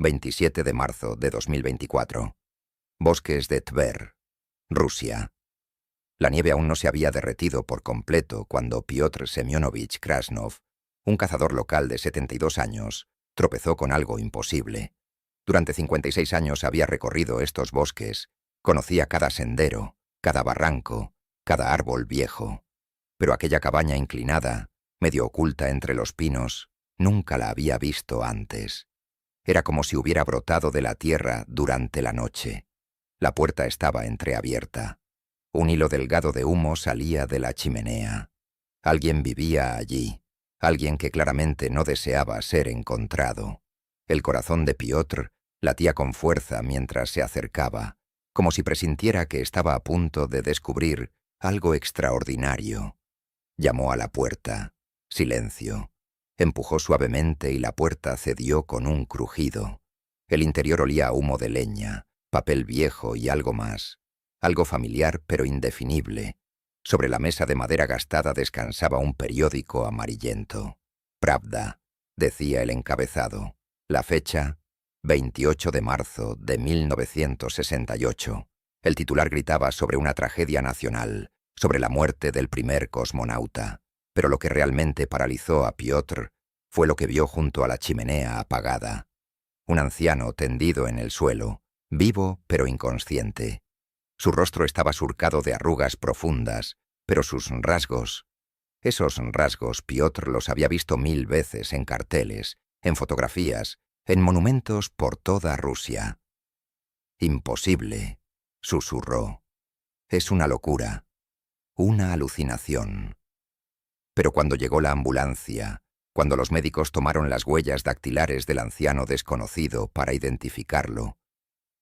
27 de marzo de 2024. Bosques de Tver, Rusia. La nieve aún no se había derretido por completo cuando Piotr Semyonovich Krasnov, un cazador local de 72 años, tropezó con algo imposible. Durante 56 años había recorrido estos bosques, conocía cada sendero, cada barranco, cada árbol viejo. Pero aquella cabaña inclinada, medio oculta entre los pinos, nunca la había visto antes. Era como si hubiera brotado de la tierra durante la noche. La puerta estaba entreabierta. Un hilo delgado de humo salía de la chimenea. Alguien vivía allí, alguien que claramente no deseaba ser encontrado. El corazón de Piotr latía con fuerza mientras se acercaba, como si presintiera que estaba a punto de descubrir algo extraordinario. Llamó a la puerta. Silencio. Empujó suavemente y la puerta cedió con un crujido. El interior olía a humo de leña, papel viejo y algo más. Algo familiar pero indefinible. Sobre la mesa de madera gastada descansaba un periódico amarillento. Pravda, decía el encabezado. La fecha, 28 de marzo de 1968. El titular gritaba sobre una tragedia nacional, sobre la muerte del primer cosmonauta. Pero lo que realmente paralizó a Piotr fue lo que vio junto a la chimenea apagada. Un anciano tendido en el suelo, vivo pero inconsciente. Su rostro estaba surcado de arrugas profundas, pero sus rasgos... Esos rasgos Piotr los había visto 1000 veces en carteles, en fotografías, en monumentos por toda Rusia. «Imposible», susurró. «Es una locura, una alucinación». Pero cuando llegó la ambulancia, cuando los médicos tomaron las huellas dactilares del anciano desconocido para identificarlo,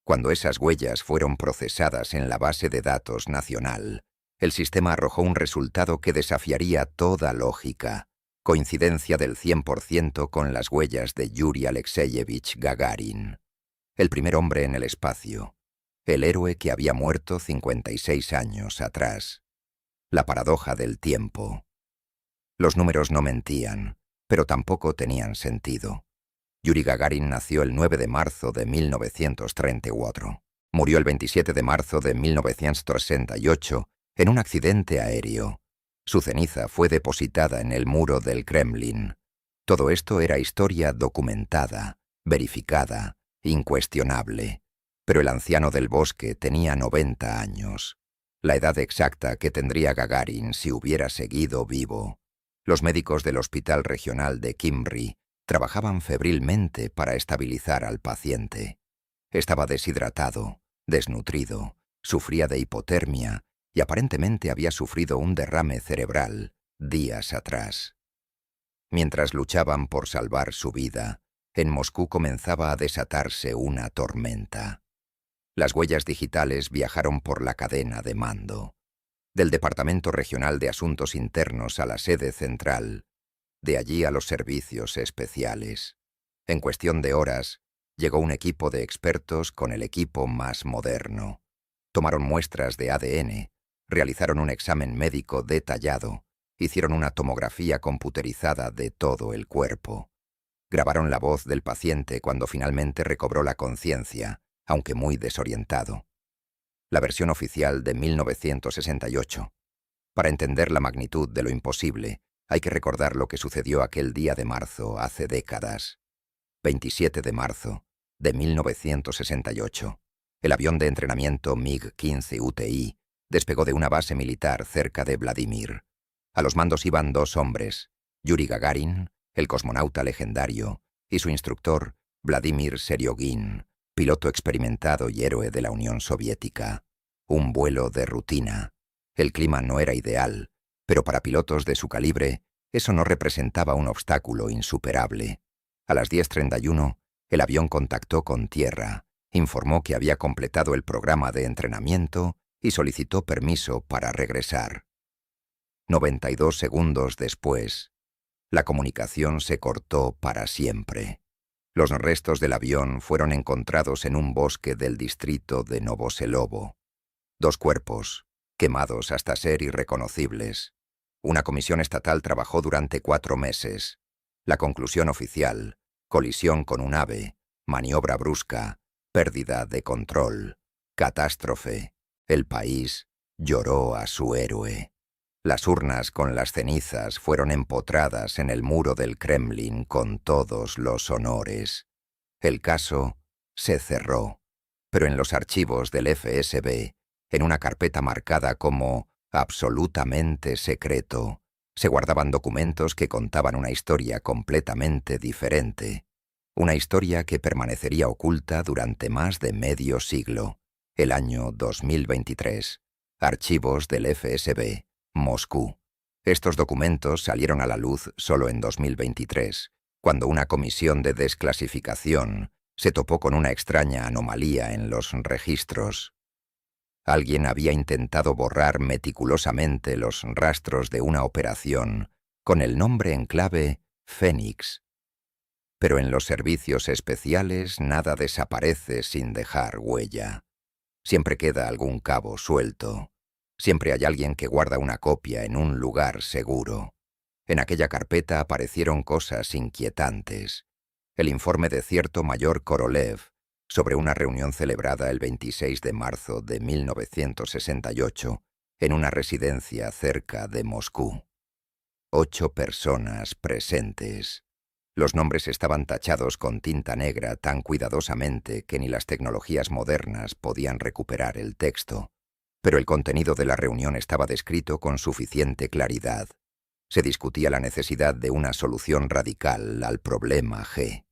cuando esas huellas fueron procesadas en la base de datos nacional, el sistema arrojó un resultado que desafiaría toda lógica, coincidencia del 100% con las huellas de Yuri Alexeyevich Gagarin, el primer hombre en el espacio, el héroe que había muerto 56 años atrás. La paradoja del tiempo. Los números no mentían, pero tampoco tenían sentido. Yuri Gagarin nació el 9 de marzo de 1934. Murió el 27 de marzo de 1968 en un accidente aéreo. Su ceniza fue depositada en el muro del Kremlin. Todo esto era historia documentada, verificada, incuestionable. Pero el anciano del bosque tenía 90 años. La edad exacta que tendría Gagarin si hubiera seguido vivo. Los médicos del Hospital Regional de Kimry trabajaban febrilmente para estabilizar al paciente. Estaba deshidratado, desnutrido, sufría de hipotermia y aparentemente había sufrido un derrame cerebral días atrás. Mientras luchaban por salvar su vida, en Moscú comenzaba a desatarse una tormenta. Las huellas digitales viajaron por la cadena de mando. Del Departamento Regional de Asuntos Internos a la sede central, de allí a los servicios especiales. En cuestión de horas, llegó un equipo de expertos con el equipo más moderno. Tomaron muestras de ADN, realizaron un examen médico detallado, hicieron una tomografía computerizada de todo el cuerpo. Grabaron la voz del paciente cuando finalmente recobró la conciencia, aunque muy desorientado. La versión oficial de 1968. Para entender la magnitud de lo imposible, hay que recordar lo que sucedió aquel día de marzo hace décadas. 27 de marzo de 1968. El avión de entrenamiento MiG-15 UTI despegó de una base militar cerca de Vladimir. A los mandos iban 2 hombres, Yuri Gagarin, el cosmonauta legendario, y su instructor, Vladimir Seriogin, piloto experimentado y héroe de la Unión Soviética. Un vuelo de rutina. El clima no era ideal, pero para pilotos de su calibre, eso no representaba un obstáculo insuperable. A las 10:31, el avión contactó con tierra, informó que había completado el programa de entrenamiento y solicitó permiso para regresar. 92 segundos después, la comunicación se cortó para siempre. Los restos del avión fueron encontrados en un bosque del distrito de Novoselovo. 2 cuerpos, quemados hasta ser irreconocibles. Una comisión estatal trabajó durante 4 meses. La conclusión oficial, colisión con un ave, maniobra brusca, pérdida de control, catástrofe. El país lloró a su héroe. Las urnas con las cenizas fueron empotradas en el muro del Kremlin con todos los honores. El caso se cerró, pero en los archivos del FSB, en una carpeta marcada como absolutamente secreto, se guardaban documentos que contaban una historia completamente diferente. Una historia que permanecería oculta durante más de medio siglo. El año 2023. Archivos del FSB, Moscú. Estos documentos salieron a la luz solo en 2023, cuando una comisión de desclasificación se topó con una extraña anomalía en los registros. Alguien había intentado borrar meticulosamente los rastros de una operación con el nombre en clave Fénix. Pero en los servicios especiales nada desaparece sin dejar huella. Siempre queda algún cabo suelto. Siempre hay alguien que guarda una copia en un lugar seguro. En aquella carpeta aparecieron cosas inquietantes. El informe de cierto mayor Korolev sobre una reunión celebrada el 26 de marzo de 1968 en una residencia cerca de Moscú. 8 personas presentes. Los nombres estaban tachados con tinta negra tan cuidadosamente que ni las tecnologías modernas podían recuperar el texto, pero el contenido de la reunión estaba descrito con suficiente claridad. Se discutía la necesidad de una solución radical al problema G.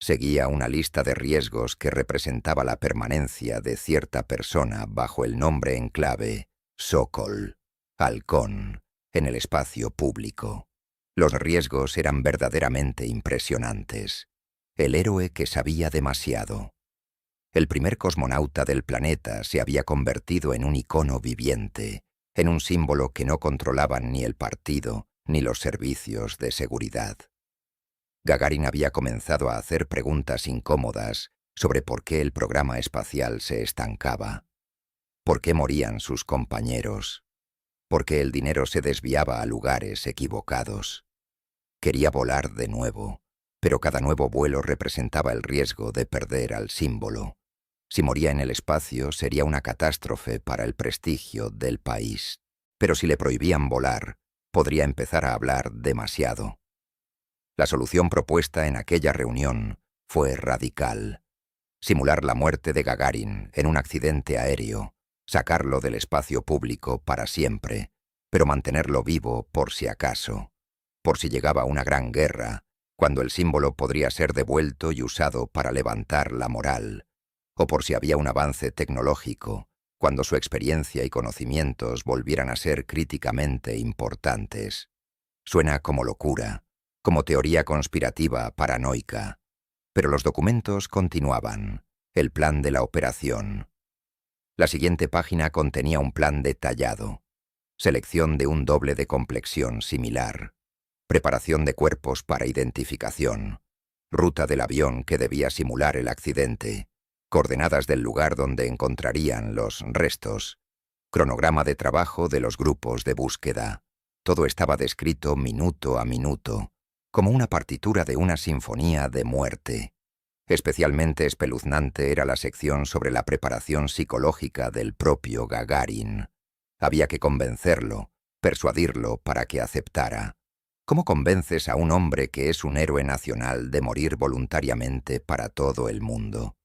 Seguía una lista de riesgos que representaba la permanencia de cierta persona bajo el nombre en clave Sokol, halcón, en el espacio público. Los riesgos eran verdaderamente impresionantes. El héroe que sabía demasiado. El primer cosmonauta del planeta se había convertido en un icono viviente, en un símbolo que no controlaban ni el partido ni los servicios de seguridad. Gagarin había comenzado a hacer preguntas incómodas sobre por qué el programa espacial se estancaba, por qué morían sus compañeros, por qué el dinero se desviaba a lugares equivocados. Quería volar de nuevo, pero cada nuevo vuelo representaba el riesgo de perder al símbolo. Si moría en el espacio sería una catástrofe para el prestigio del país, pero si le prohibían volar, podría empezar a hablar demasiado. La solución propuesta en aquella reunión fue radical. Simular la muerte de Gagarin en un accidente aéreo, sacarlo del espacio público para siempre, pero mantenerlo vivo por si acaso, por si llegaba una gran guerra, cuando el símbolo podría ser devuelto y usado para levantar la moral, o por si había un avance tecnológico, cuando su experiencia y conocimientos volvieran a ser críticamente importantes. Suena como locura, como teoría conspirativa paranoica, pero los documentos continuaban, el plan de la operación. La siguiente página contenía un plan detallado, selección de un doble de complexión similar, preparación de cuerpos para identificación, ruta del avión que debía simular el accidente, coordenadas del lugar donde encontrarían los restos, cronograma de trabajo de los grupos de búsqueda. Todo estaba descrito minuto a minuto, como una partitura de una sinfonía de muerte. Especialmente espeluznante era la sección sobre la preparación psicológica del propio Gagarin. Había que convencerlo, persuadirlo para que aceptara. ¿Cómo convences a un hombre que es un héroe nacional de morir voluntariamente para todo el mundo?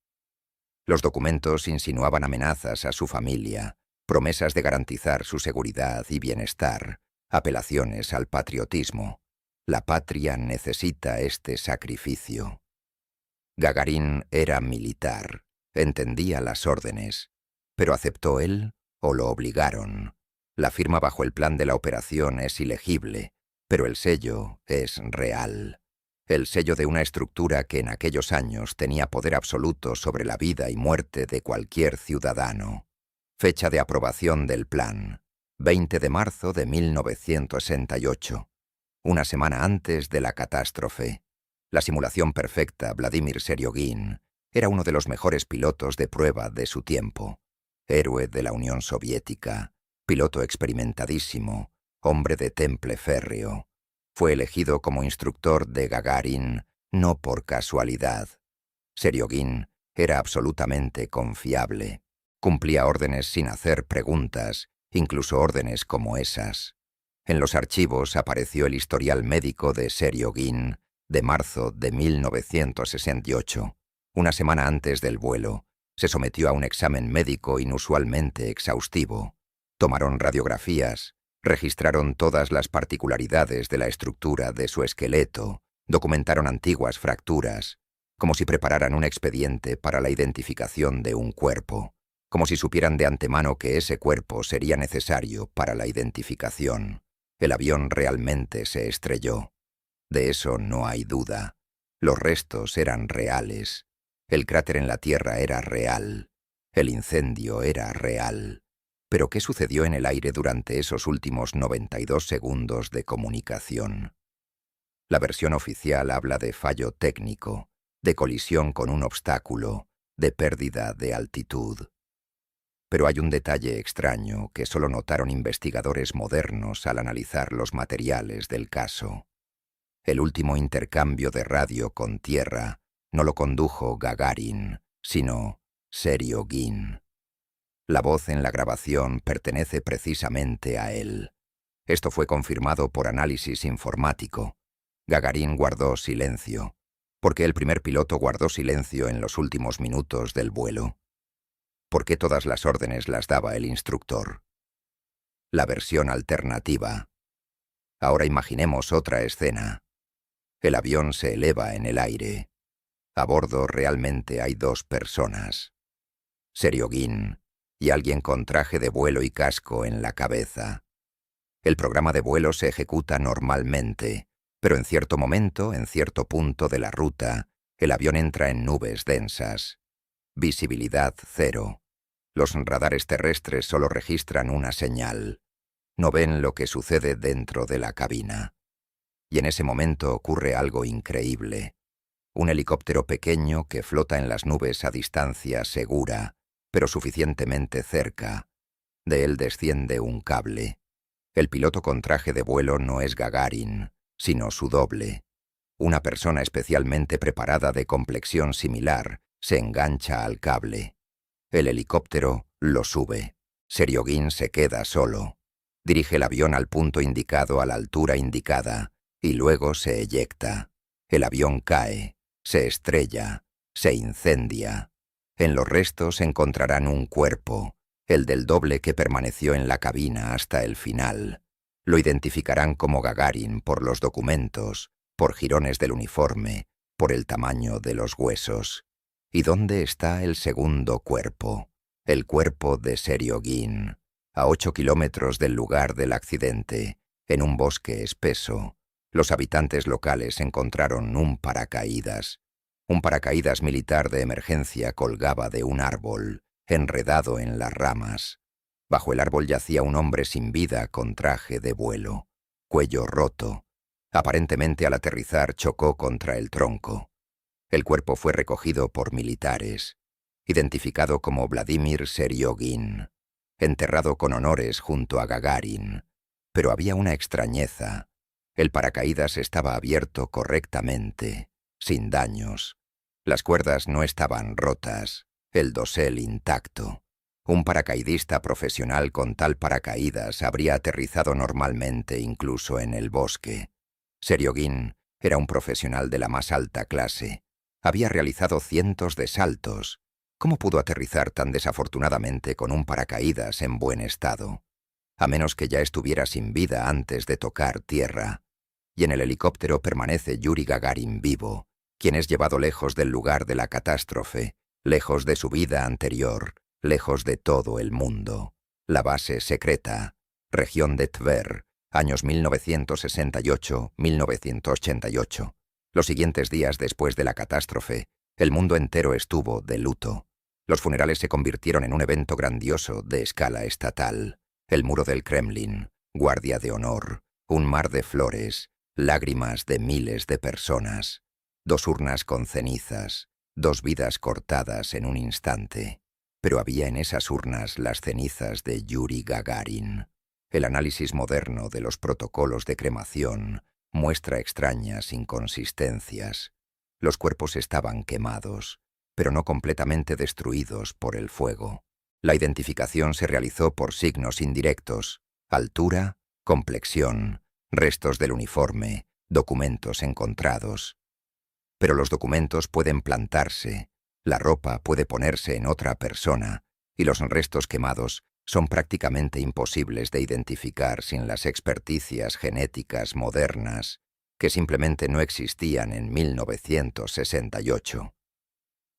Los documentos insinuaban amenazas a su familia, promesas de garantizar su seguridad y bienestar, apelaciones al patriotismo. La patria necesita este sacrificio. Gagarin era militar, entendía las órdenes, pero ¿aceptó él o lo obligaron? La firma bajo el plan de la operación es ilegible, pero el sello es real. El sello de una estructura que en aquellos años tenía poder absoluto sobre la vida y muerte de cualquier ciudadano. Fecha de aprobación del plan, 20 de marzo de 1968. Una semana antes de la catástrofe. La simulación perfecta, Vladimir Seriogin, era uno de los mejores pilotos de prueba de su tiempo. Héroe de la Unión Soviética, piloto experimentadísimo, hombre de temple férreo. Fue elegido como instructor de Gagarin no por casualidad. Seriogin era absolutamente confiable. Cumplía órdenes sin hacer preguntas, incluso órdenes como esas. En los archivos apareció el historial médico de Seriogin de marzo de 1968. Una semana antes del vuelo, se sometió a un examen médico inusualmente exhaustivo. Tomaron radiografías, registraron todas las particularidades de la estructura de su esqueleto, documentaron antiguas fracturas, como si prepararan un expediente para la identificación de un cuerpo, como si supieran de antemano que ese cuerpo sería necesario para la identificación. El avión realmente se estrelló. De eso no hay duda. Los restos eran reales. El cráter en la Tierra era real. El incendio era real. Pero ¿qué sucedió en el aire durante esos últimos 92 segundos de comunicación? La versión oficial habla de fallo técnico, de colisión con un obstáculo, de pérdida de altitud. Pero hay un detalle extraño que solo notaron investigadores modernos al analizar los materiales del caso. El último intercambio de radio con Tierra no lo condujo Gagarin, sino Seriogin. La voz en la grabación pertenece precisamente a él. Esto fue confirmado por análisis informático. Gagarin guardó silencio. ¿Por qué el primer piloto guardó silencio en los últimos minutos del vuelo? ¿Por qué todas las órdenes las daba el instructor? La versión alternativa. Ahora imaginemos otra escena. El avión se eleva en el aire. A bordo realmente hay 2 personas. Seriogin y alguien con traje de vuelo y casco en la cabeza. El programa de vuelo se ejecuta normalmente, pero en cierto momento, en cierto punto de la ruta, el avión entra en nubes densas. Visibilidad 0. Los radares terrestres solo registran una señal. No ven lo que sucede dentro de la cabina. Y en ese momento ocurre algo increíble. Un helicóptero pequeño que flota en las nubes a distancia segura, pero suficientemente cerca. De él desciende un cable. El piloto con traje de vuelo no es Gagarin, sino su doble. Una persona especialmente preparada de complexión similar se engancha al cable. El helicóptero lo sube. Seriogin se queda solo. Dirige el avión al punto indicado a la altura indicada y luego se eyecta. El avión cae, se estrella, se incendia. En los restos encontrarán un cuerpo, el del doble que permaneció en la cabina hasta el final. Lo identificarán como Gagarin por los documentos, por jirones del uniforme, por el tamaño de los huesos. ¿Y dónde está el segundo cuerpo? El cuerpo de Seriogin, a 8 kilómetros del lugar del accidente, en un bosque espeso. Los habitantes locales encontraron un paracaídas. Un paracaídas militar de emergencia colgaba de un árbol, enredado en las ramas. Bajo el árbol yacía un hombre sin vida con traje de vuelo, cuello roto. Aparentemente al aterrizar chocó contra el tronco. El cuerpo fue recogido por militares, identificado como Vladimir Seriogin, enterrado con honores junto a Gagarin. Pero había una extrañeza. El paracaídas estaba abierto correctamente, sin daños. Las cuerdas no estaban rotas, el dosel intacto. Un paracaidista profesional con tal paracaídas habría aterrizado normalmente incluso en el bosque. Seriogin era un profesional de la más alta clase. Había realizado cientos de saltos. ¿Cómo pudo aterrizar tan desafortunadamente con un paracaídas en buen estado? A menos que ya estuviera sin vida antes de tocar tierra. Y en el helicóptero permanece Yuri Gagarin vivo, quien es llevado lejos del lugar de la catástrofe, lejos de su vida anterior, lejos de todo el mundo. La base secreta, región de Tver, años 1968-1988. Los siguientes días después de la catástrofe, el mundo entero estuvo de luto. Los funerales se convirtieron en un evento grandioso de escala estatal. El muro del Kremlin, guardia de honor, un mar de flores, lágrimas de miles de personas, 2 urnas con cenizas, 2 vidas cortadas en un instante. Pero había en esas urnas las cenizas de Yuri Gagarin. El análisis moderno de los protocolos de cremación muestra extrañas inconsistencias. Los cuerpos estaban quemados, pero no completamente destruidos por el fuego. La identificación se realizó por signos indirectos: altura, complexión, restos del uniforme, documentos encontrados. Pero los documentos pueden plantarse, la ropa puede ponerse en otra persona, y los restos quemados son prácticamente imposibles de identificar sin las experticias genéticas modernas que simplemente no existían en 1968.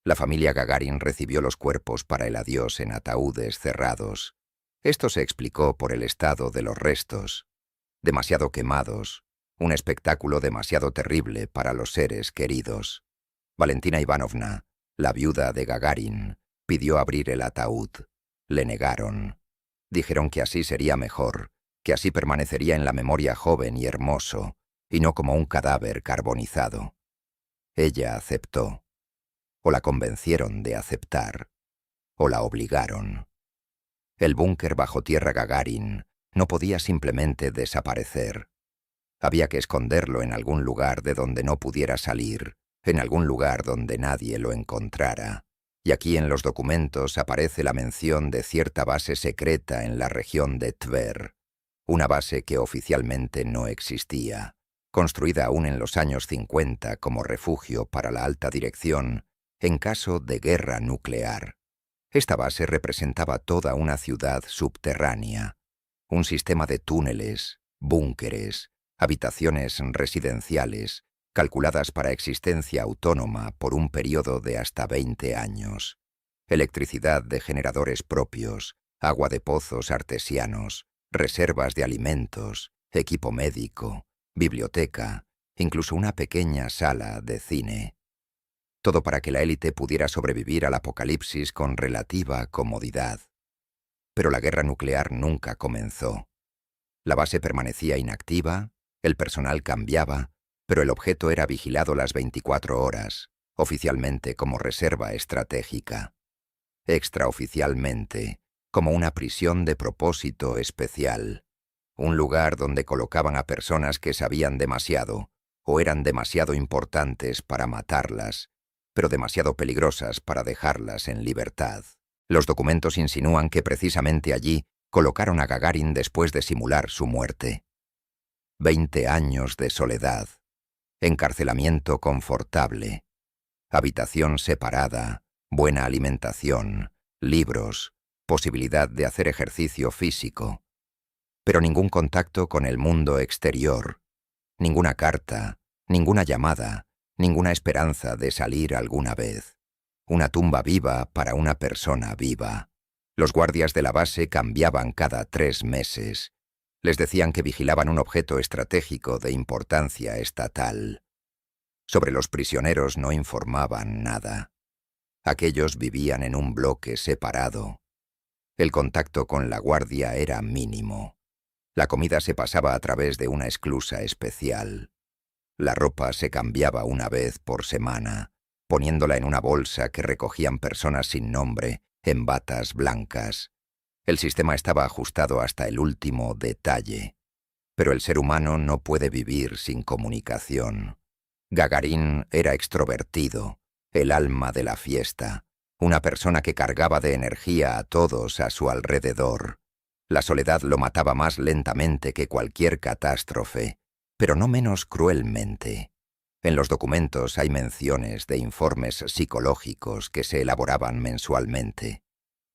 La familia Gagarin recibió los cuerpos para el adiós en ataúdes cerrados. Esto se explicó por el estado de los restos, demasiado quemados, un espectáculo demasiado terrible para los seres queridos. Valentina Ivanovna, la viuda de Gagarin, pidió abrir el ataúd. Le negaron. Dijeron que así sería mejor, que así permanecería en la memoria joven y hermoso, y no como un cadáver carbonizado. Ella aceptó. O la convencieron de aceptar, o la obligaron. El búnker bajo tierra Gagarin no podía simplemente desaparecer. Había que esconderlo en algún lugar de donde no pudiera salir, en algún lugar donde nadie lo encontrara. Y aquí en los documentos aparece la mención de cierta base secreta en la región de Tver, una base que oficialmente no existía, construida aún en los años 50 como refugio para la alta dirección en caso de guerra nuclear. Esta base representaba toda una ciudad subterránea, un sistema de túneles, búnkeres, habitaciones residenciales, calculadas para existencia autónoma por un periodo de hasta 20 años, electricidad de generadores propios, agua de pozos artesianos, reservas de alimentos, equipo médico, biblioteca, incluso una pequeña sala de cine. Todo para que la élite pudiera sobrevivir al apocalipsis con relativa comodidad. Pero la guerra nuclear nunca comenzó. La base permanecía inactiva, el personal cambiaba, pero el objeto era vigilado las 24 horas, oficialmente como reserva estratégica. Extraoficialmente, como una prisión de propósito especial. Un lugar donde colocaban a personas que sabían demasiado, o eran demasiado importantes para matarlas, pero demasiado peligrosas para dejarlas en libertad. Los documentos insinúan que precisamente allí colocaron a Gagarin después de simular su muerte. 20 años de soledad, encarcelamiento confortable, habitación separada, buena alimentación, libros, posibilidad de hacer ejercicio físico, pero ningún contacto con el mundo exterior, ninguna carta, ninguna llamada, ninguna esperanza de salir alguna vez. Una tumba viva para una persona viva. Los guardias de la base cambiaban cada 3 meses. Les decían que vigilaban un objeto estratégico de importancia estatal. Sobre los prisioneros no informaban nada. Aquellos vivían en un bloque separado. El contacto con la guardia era mínimo. La comida se pasaba a través de una esclusa especial. La ropa se cambiaba una vez por semana, poniéndola en una bolsa que recogían personas sin nombre, en batas blancas. El sistema estaba ajustado hasta el último detalle. Pero el ser humano no puede vivir sin comunicación. Gagarin era extrovertido, el alma de la fiesta, una persona que cargaba de energía a todos a su alrededor. La soledad lo mataba más lentamente que cualquier catástrofe, pero no menos cruelmente. En los documentos hay menciones de informes psicológicos que se elaboraban mensualmente.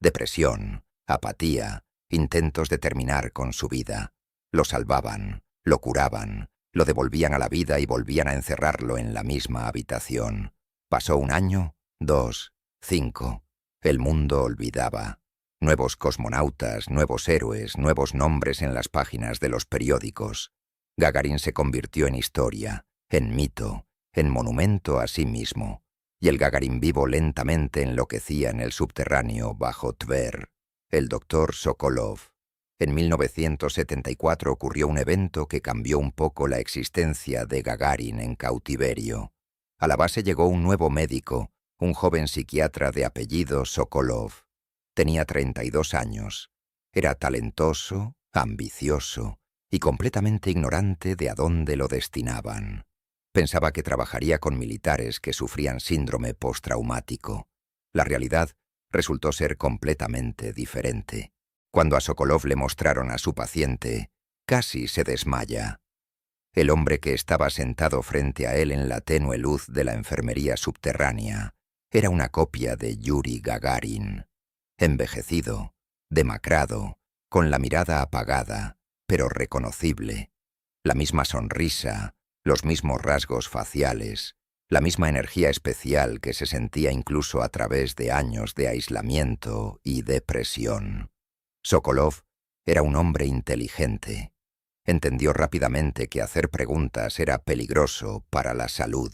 Depresión, apatía, intentos de terminar con su vida. Lo salvaban, lo curaban, lo devolvían a la vida y volvían a encerrarlo en la misma habitación. Pasó 1 año, 2, 5. El mundo olvidaba. Nuevos cosmonautas, nuevos héroes, nuevos nombres en las páginas de los periódicos. Gagarin se convirtió en historia, en mito, en monumento a sí mismo, y el Gagarin vivo lentamente enloquecía en el subterráneo bajo Tver. El doctor Sokolov. En 1974 ocurrió un evento que cambió un poco la existencia de Gagarin en cautiverio. A la base llegó un nuevo médico, un joven psiquiatra de apellido Sokolov. Tenía 32 años. Era talentoso, ambicioso y completamente ignorante de a dónde lo destinaban. Pensaba que trabajaría con militares que sufrían síndrome postraumático. La realidad resultó ser completamente diferente. Cuando a Sokolov le mostraron a su paciente, casi se desmaya. El hombre que estaba sentado frente a él en la tenue luz de la enfermería subterránea era una copia de Yuri Gagarin, envejecido, demacrado, con la mirada apagada, pero reconocible, la misma sonrisa, los mismos rasgos faciales, la misma energía especial que se sentía incluso a través de años de aislamiento y depresión. Sokolov era un hombre inteligente. Entendió rápidamente que hacer preguntas era peligroso para la salud.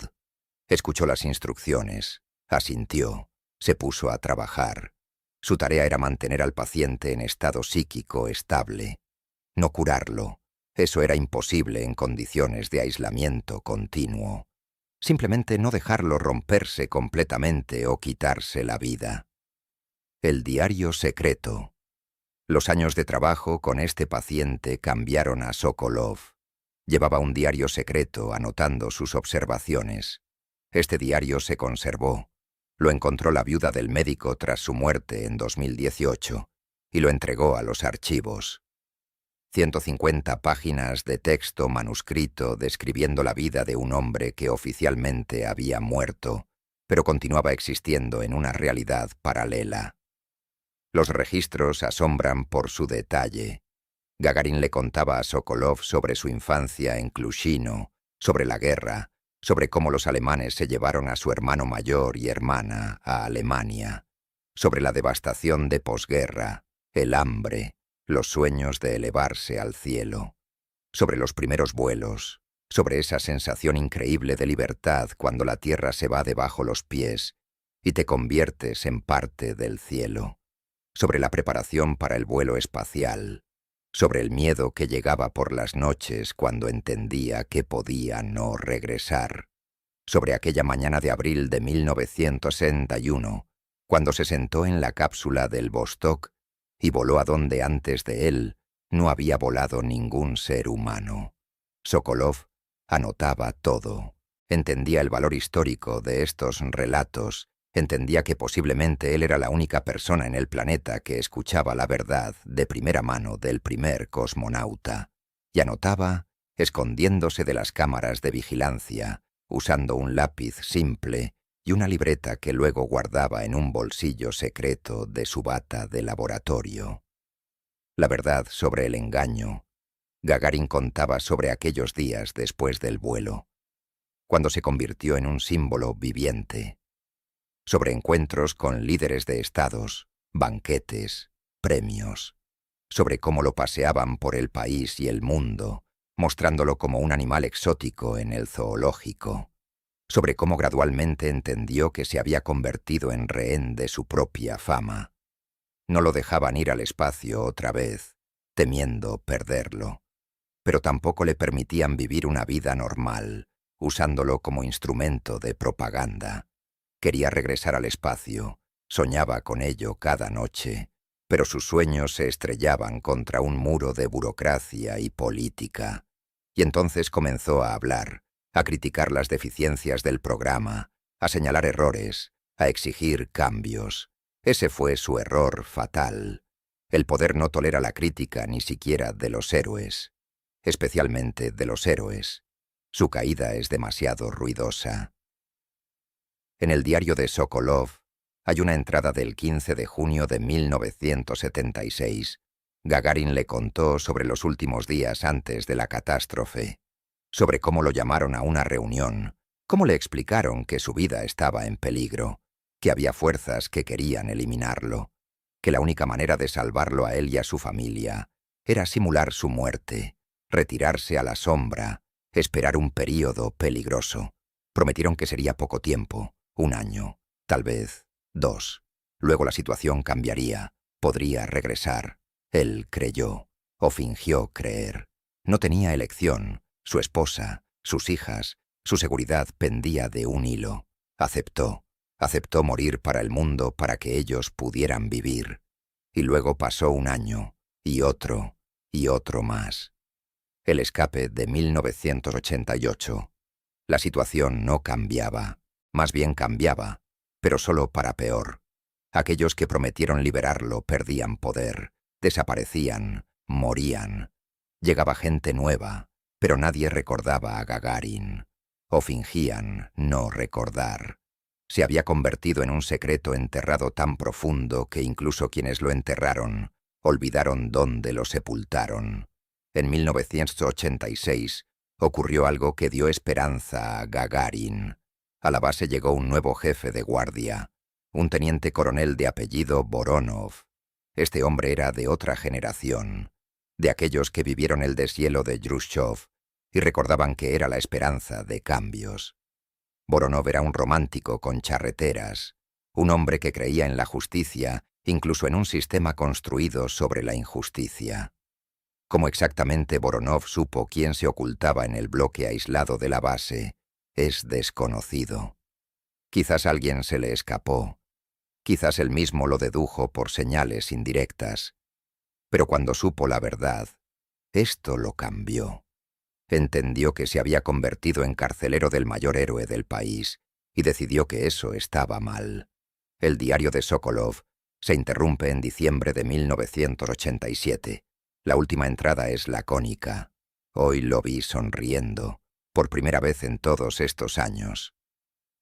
Escuchó las instrucciones, asintió, se puso a trabajar. Su tarea era mantener al paciente en estado psíquico estable. No curarlo. Eso era imposible en condiciones de aislamiento continuo. Simplemente no dejarlo romperse completamente o quitarse la vida. El diario secreto. Los años de trabajo con este paciente cambiaron a Sokolov. Llevaba un diario secreto anotando sus observaciones. Este diario se conservó. Lo encontró la viuda del médico tras su muerte en 2018 y lo entregó a los archivos. 150 páginas de texto manuscrito describiendo la vida de un hombre que oficialmente había muerto, pero continuaba existiendo en una realidad paralela. Los registros asombran por su detalle. Gagarin le contaba a Sokolov sobre su infancia en Klushino, sobre la guerra, sobre cómo los alemanes se llevaron a su hermano mayor y hermana a Alemania, sobre la devastación de posguerra, el hambre, los sueños de elevarse al cielo, sobre los primeros vuelos, sobre esa sensación increíble de libertad cuando la tierra se va debajo los pies y te conviertes en parte del cielo, sobre la preparación para el vuelo espacial, sobre el miedo que llegaba por las noches cuando entendía que podía no regresar, sobre aquella mañana de abril de 1961, cuando se sentó en la cápsula del Vostok y voló a donde antes de él no había volado ningún ser humano. Sokolov anotaba todo, entendía el valor histórico de estos relatos, entendía que posiblemente él era la única persona en el planeta que escuchaba la verdad de primera mano del primer cosmonauta, y anotaba, escondiéndose de las cámaras de vigilancia, usando un lápiz simple y una libreta que luego guardaba en un bolsillo secreto de su bata de laboratorio. La verdad sobre el engaño. Gagarin contaba sobre aquellos días después del vuelo, cuando se convirtió en un símbolo viviente, sobre encuentros con líderes de estados, banquetes, premios, sobre cómo lo paseaban por el país y el mundo, mostrándolo como un animal exótico en el zoológico, sobre cómo gradualmente entendió que se había convertido en rehén de su propia fama. No lo dejaban ir al espacio otra vez, temiendo perderlo, pero tampoco le permitían vivir una vida normal, usándolo como instrumento de propaganda. Quería regresar al espacio, soñaba con ello cada noche, pero sus sueños se estrellaban contra un muro de burocracia y política. Y entonces comenzó a hablar, a criticar las deficiencias del programa, a señalar errores, a exigir cambios. Ese fue su error fatal. El poder no tolera la crítica ni siquiera de los héroes, especialmente de los héroes. Su caída es demasiado ruidosa. En el diario de Sokolov hay una entrada del 15 de junio de 1976. Gagarin le contó sobre los últimos días antes de la catástrofe, sobre cómo lo llamaron a una reunión, cómo le explicaron que su vida estaba en peligro, que había fuerzas que querían eliminarlo, que la única manera de salvarlo a él y a su familia era simular su muerte, retirarse a la sombra, esperar un período peligroso. Prometieron que sería poco tiempo, 1 año, tal vez 2. Luego la situación cambiaría, podría regresar. Él creyó, o fingió creer. No tenía elección. Su esposa, sus hijas, su seguridad pendía de un hilo. Aceptó morir para el mundo para que ellos pudieran vivir. Y luego pasó 1 año, y otro más. El escape de 1988. La situación no cambiaba, más bien cambiaba, pero solo para peor. Aquellos que prometieron liberarlo perdían poder, desaparecían, morían. Llegaba gente nueva, pero nadie recordaba a Gagarin. O fingían no recordar. Se había convertido en un secreto enterrado tan profundo que incluso quienes lo enterraron olvidaron dónde lo sepultaron. En 1986 ocurrió algo que dio esperanza a Gagarin. A la base llegó un nuevo jefe de guardia, un teniente coronel de apellido Voronov. Este hombre era de otra generación, de aquellos que vivieron el deshielo de Khrushchev y recordaban que era la esperanza de cambios. Voronov era un romántico con charreteras, un hombre que creía en la justicia, incluso en un sistema construido sobre la injusticia. Cómo exactamente Voronov supo quién se ocultaba en el bloque aislado de la base es desconocido. Quizás alguien se le escapó, quizás él mismo lo dedujo por señales indirectas, pero cuando supo la verdad, esto lo cambió. Entendió que se había convertido en carcelero del mayor héroe del país y decidió que eso estaba mal. El diario de Sokolov se interrumpe en diciembre de 1987. La última entrada es lacónica. Hoy lo vi sonriendo, por primera vez en todos estos años.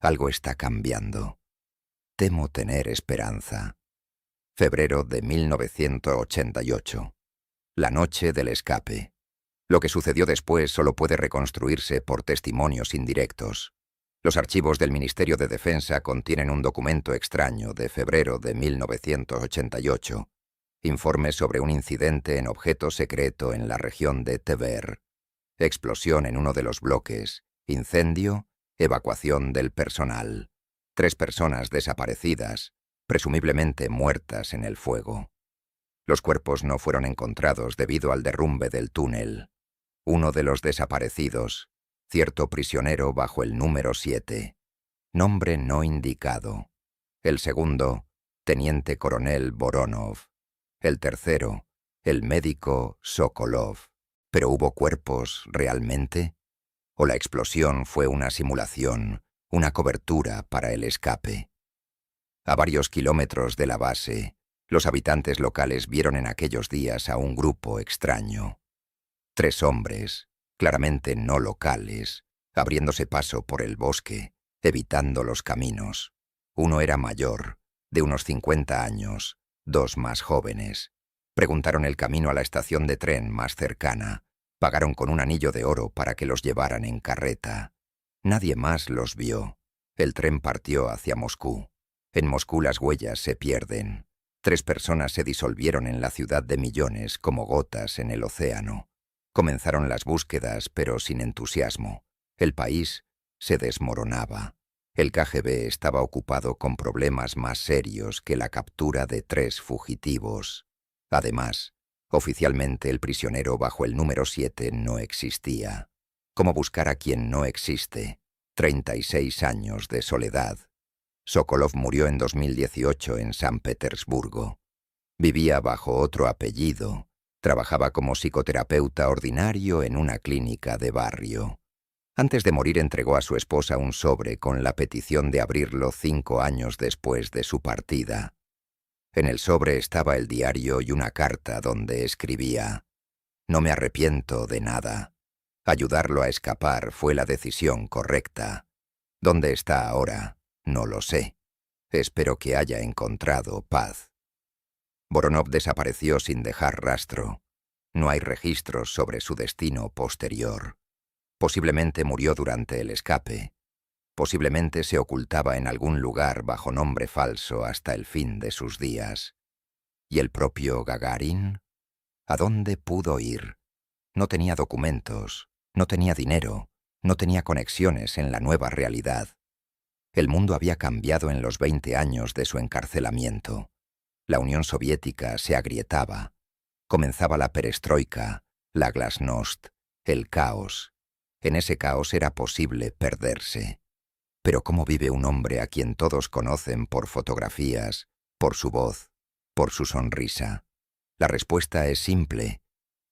Algo está cambiando. Temo tener esperanza. Febrero de 1988. La noche del escape. Lo que sucedió después solo puede reconstruirse por testimonios indirectos. Los archivos del Ministerio de Defensa contienen un documento extraño de febrero de 1988, informe sobre un incidente en objeto secreto en la región de Tver, explosión en uno de los bloques, incendio, evacuación del personal, 3 personas desaparecidas, presumiblemente muertas en el fuego. Los cuerpos no fueron encontrados debido al derrumbe del túnel. Uno de los desaparecidos, cierto prisionero bajo el número 7, nombre no indicado. El segundo, teniente coronel Voronov. El tercero, el médico Sokolov. ¿Pero hubo cuerpos realmente? ¿O la explosión fue una simulación, una cobertura para el escape? A varios kilómetros de la base, los habitantes locales vieron en aquellos días a un grupo extraño. 3 hombres, claramente no locales, abriéndose paso por el bosque, evitando los caminos. Uno era mayor, de unos 50 años, 2 más jóvenes. Preguntaron el camino a la estación de tren más cercana. Pagaron con un anillo de oro para que los llevaran en carreta. Nadie más los vio. El tren partió hacia Moscú. En Moscú las huellas se pierden. 3 personas se disolvieron en la ciudad de millones como gotas en el océano. Comenzaron las búsquedas, pero sin entusiasmo. El país se desmoronaba. El KGB estaba ocupado con problemas más serios que la captura de 3 fugitivos. Además, oficialmente el prisionero bajo el número 7 no existía. ¿Cómo buscar a quien no existe? 36 años de soledad. Sokolov murió en 2018 en San Petersburgo. Vivía bajo otro apellido. Trabajaba como psicoterapeuta ordinario en una clínica de barrio. Antes de morir entregó a su esposa un sobre con la petición de abrirlo 5 años después de su partida. En el sobre estaba el diario y una carta donde escribía: «No me arrepiento de nada. Ayudarlo a escapar fue la decisión correcta. ¿Dónde está ahora? No lo sé. Espero que haya encontrado paz». Voronov desapareció sin dejar rastro. No hay registros sobre su destino posterior. Posiblemente murió durante el escape. Posiblemente se ocultaba en algún lugar bajo nombre falso hasta el fin de sus días. ¿Y el propio Gagarin? ¿A dónde pudo ir? No tenía documentos, no tenía dinero, no tenía conexiones en la nueva realidad. El mundo había cambiado en los 20 años de su encarcelamiento. La Unión Soviética se agrietaba. Comenzaba la perestroika, la glasnost, el caos. En ese caos era posible perderse. Pero ¿cómo vive un hombre a quien todos conocen por fotografías, por su voz, por su sonrisa? La respuesta es simple: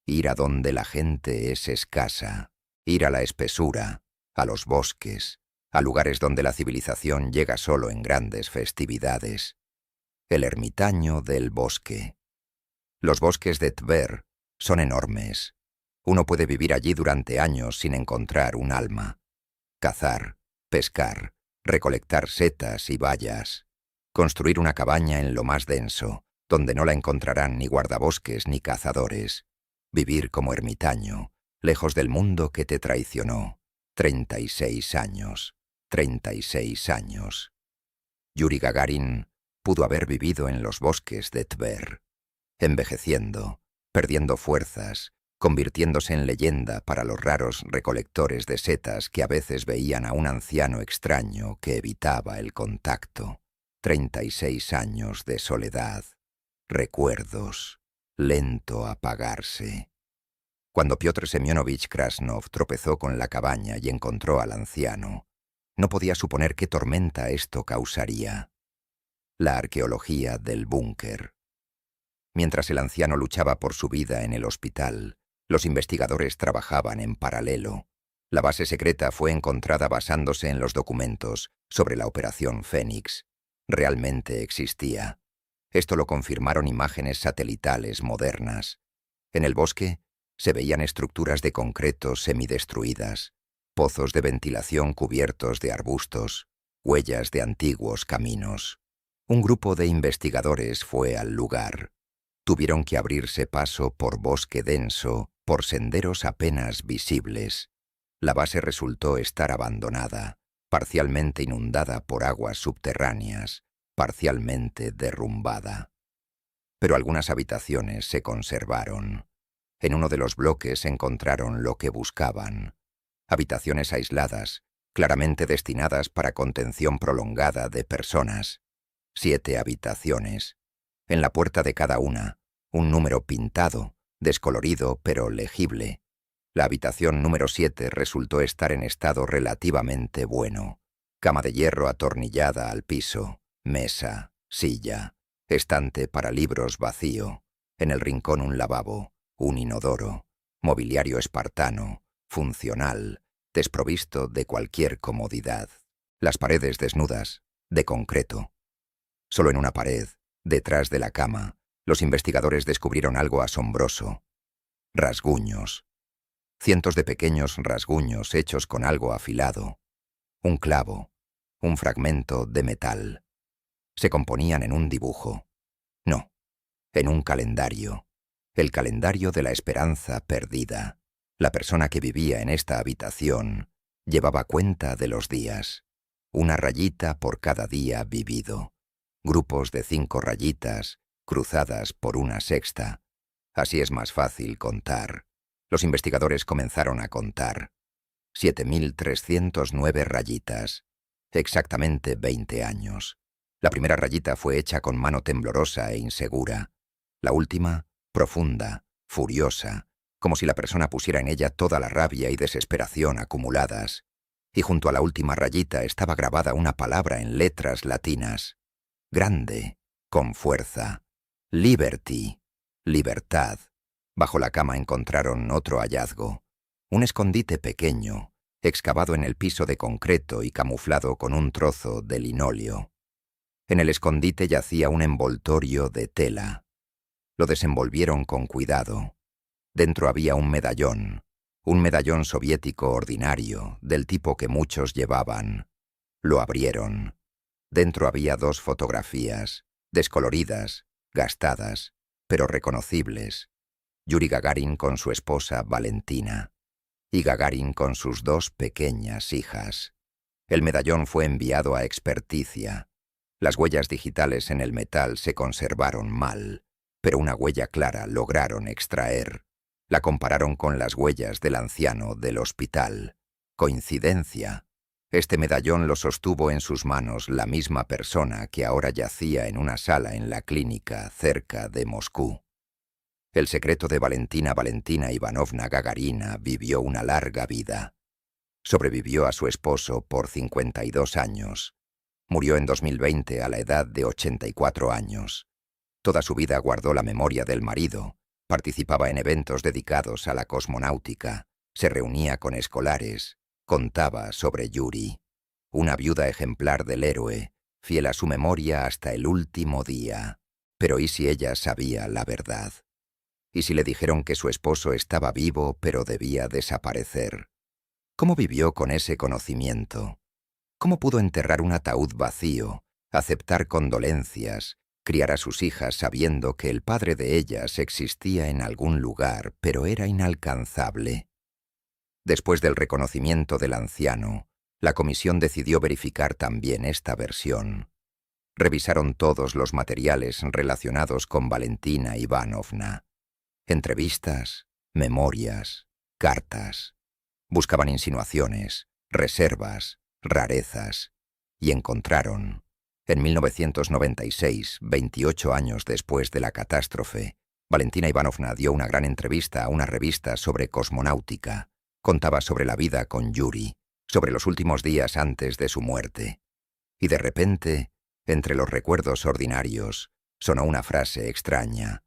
ir a donde la gente es escasa, ir a la espesura, a los bosques, a lugares donde la civilización llega solo en grandes festividades. El ermitaño del bosque. Los bosques de Tver son enormes. Uno puede vivir allí durante años sin encontrar un alma. Cazar, pescar, recolectar setas y bayas. Construir una cabaña en lo más denso, donde no la encontrarán ni guardabosques ni cazadores. Vivir como ermitaño, lejos del mundo que te traicionó. 36 años. 36 años. Yuri Gagarin pudo haber vivido en los bosques de Tver, envejeciendo, perdiendo fuerzas, convirtiéndose en leyenda para los raros recolectores de setas que a veces veían a un anciano extraño que evitaba el contacto. 36 años de soledad, recuerdos, lento apagarse. Cuando Piotr Semyonovich Krasnov tropezó con la cabaña y encontró al anciano, no podía suponer qué tormenta esto causaría. La arqueología del búnker. Mientras el anciano luchaba por su vida en el hospital, los investigadores trabajaban en paralelo. La base secreta fue encontrada basándose en los documentos sobre la Operación Fénix. Realmente existía. Esto lo confirmaron imágenes satelitales modernas. En el bosque se veían estructuras de concreto semidestruidas, pozos de ventilación cubiertos de arbustos, huellas de antiguos caminos. Un grupo de investigadores fue al lugar. Tuvieron que abrirse paso por bosque denso, por senderos apenas visibles. La base resultó estar abandonada, parcialmente inundada por aguas subterráneas, parcialmente derrumbada. Pero algunas habitaciones se conservaron. En uno de los bloques encontraron lo que buscaban. Habitaciones aisladas, claramente destinadas para contención prolongada de personas. 7 habitaciones. En la puerta de cada una, un número pintado, descolorido pero legible. La habitación número 7 resultó estar en estado relativamente bueno. Cama de hierro atornillada al piso, mesa, silla, estante para libros vacío, en el rincón un lavabo, un inodoro, mobiliario espartano, funcional, desprovisto de cualquier comodidad. Las paredes desnudas, de concreto. Solo en una pared, detrás de la cama, los investigadores descubrieron algo asombroso. Rasguños. Cientos de pequeños rasguños hechos con algo afilado. Un clavo, un fragmento de metal. Se componían en un dibujo. No, en un calendario. El calendario de la esperanza perdida. La persona que vivía en esta habitación llevaba cuenta de los días. Una rayita por cada día vivido. Grupos de 5 rayitas, cruzadas por una sexta. Así es más fácil contar. Los investigadores comenzaron a contar. 7.309 rayitas. Exactamente 20 años. La primera rayita fue hecha con mano temblorosa e insegura. La última, profunda, furiosa, como si la persona pusiera en ella toda la rabia y desesperación acumuladas. Y junto a la última rayita estaba grabada una palabra en letras latinas. Grande, con fuerza. Liberty, libertad. Bajo la cama encontraron otro hallazgo. Un escondite pequeño, excavado en el piso de concreto y camuflado con un trozo de linóleo. En el escondite yacía un envoltorio de tela. Lo desenvolvieron con cuidado. Dentro había un medallón soviético ordinario, del tipo que muchos llevaban. Lo abrieron. Dentro había 2 fotografías, descoloridas, gastadas, pero reconocibles. Yuri Gagarin con su esposa Valentina, y Gagarin con sus 2 pequeñas hijas. El medallón fue enviado a experticia. Las huellas digitales en el metal se conservaron mal, pero una huella clara lograron extraer. La compararon con las huellas del anciano del hospital. Coincidencia. Este medallón lo sostuvo en sus manos la misma persona que ahora yacía en una sala en la clínica cerca de Moscú. El secreto de Valentina Ivanovna Gagarina vivió una larga vida. Sobrevivió a su esposo por 52 años. Murió en 2020 a la edad de 84 años. Toda su vida guardó la memoria del marido, participaba en eventos dedicados a la cosmonáutica, se reunía con escolares, contaba sobre Yuri. Una viuda ejemplar del héroe, fiel a su memoria hasta el último día. Pero ¿y si ella sabía la verdad? ¿Y si le dijeron que su esposo estaba vivo pero debía desaparecer? ¿Cómo vivió con ese conocimiento? ¿Cómo pudo enterrar un ataúd vacío, aceptar condolencias, criar a sus hijas sabiendo que el padre de ellas existía en algún lugar pero era inalcanzable? Después del reconocimiento del anciano, la comisión decidió verificar también esta versión. Revisaron todos los materiales relacionados con Valentina Ivanovna. Entrevistas, memorias, cartas. Buscaban insinuaciones, reservas, rarezas, y encontraron, en 1996, 28 años después de la catástrofe, Valentina Ivanovna dio una gran entrevista a una revista sobre cosmonáutica. Contaba sobre la vida con Yuri, sobre los últimos días antes de su muerte. Y de repente, entre los recuerdos ordinarios, sonó una frase extraña.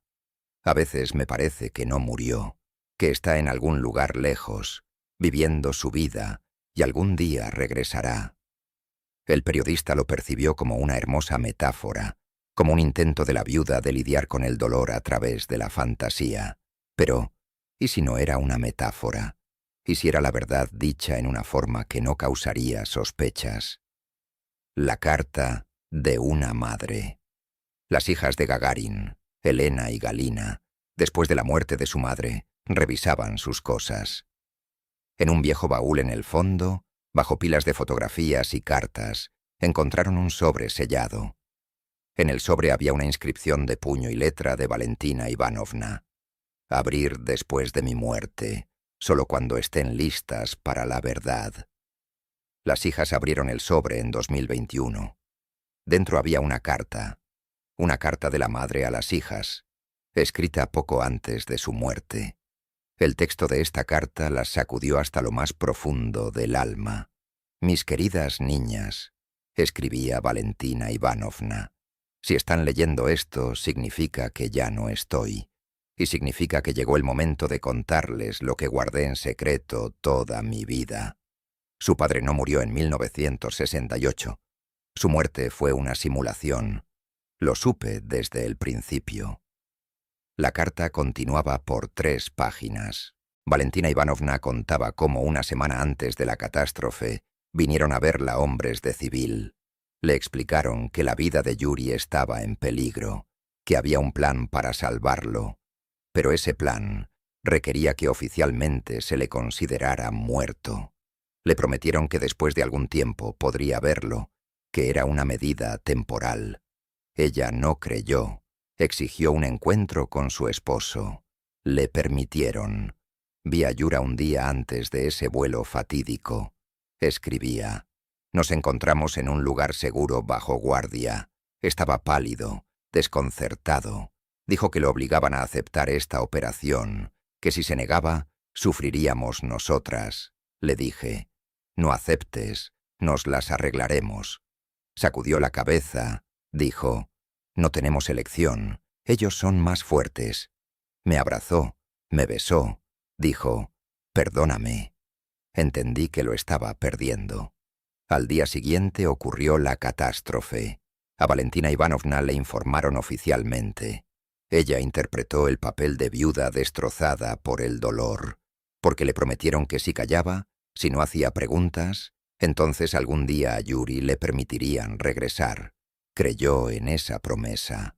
A veces me parece que no murió, que está en algún lugar lejos, viviendo su vida, y algún día regresará. El periodista lo percibió como una hermosa metáfora, como un intento de la viuda de lidiar con el dolor a través de la fantasía. Pero, ¿y si no era una metáfora? ¿Y si era la verdad dicha en una forma que no causaría sospechas? La carta de una madre. Las hijas de Gagarin, Elena y Galina, después de la muerte de su madre, revisaban sus cosas. En un viejo baúl en el fondo, bajo pilas de fotografías y cartas, encontraron un sobre sellado. En el sobre había una inscripción de puño y letra de Valentina Ivanovna. Abrir después de mi muerte, solo cuando estén listas para la verdad. Las hijas abrieron el sobre en 2021. Dentro había una carta de la madre a las hijas, escrita poco antes de su muerte. El texto de esta carta las sacudió hasta lo más profundo del alma. Mis queridas niñas, escribía Valentina Ivanovna, si están leyendo esto, significa que ya no estoy, y significa que llegó el momento de contarles lo que guardé en secreto toda mi vida. Su padre no murió en 1968. Su muerte fue una simulación. Lo supe desde el principio. La carta continuaba por 3 páginas. Valentina Ivanovna contaba cómo una semana antes de la catástrofe vinieron a verla hombres de civil. Le explicaron que la vida de Yuri estaba en peligro, que había un plan para salvarlo, pero ese plan requería que oficialmente se le considerara muerto. Le prometieron que después de algún tiempo podría verlo, que era una medida temporal. Ella no creyó. Exigió un encuentro con su esposo. Le permitieron. Vi a Yura un día antes de ese vuelo fatídico. Escribía. Nos encontramos en un lugar seguro bajo guardia. Estaba pálido, desconcertado. Dijo que lo obligaban a aceptar esta operación, que si se negaba, sufriríamos nosotras. Le dije, no aceptes, nos las arreglaremos. Sacudió la cabeza, dijo, no tenemos elección, ellos son más fuertes. Me abrazó, me besó, dijo, perdóname. Entendí que lo estaba perdiendo. Al día siguiente ocurrió la catástrofe. A Valentina Ivanovna le informaron oficialmente. Ella interpretó el papel de viuda destrozada por el dolor, porque le prometieron que si callaba, si no hacía preguntas, entonces algún día a Yuri le permitirían regresar. Creyó en esa promesa.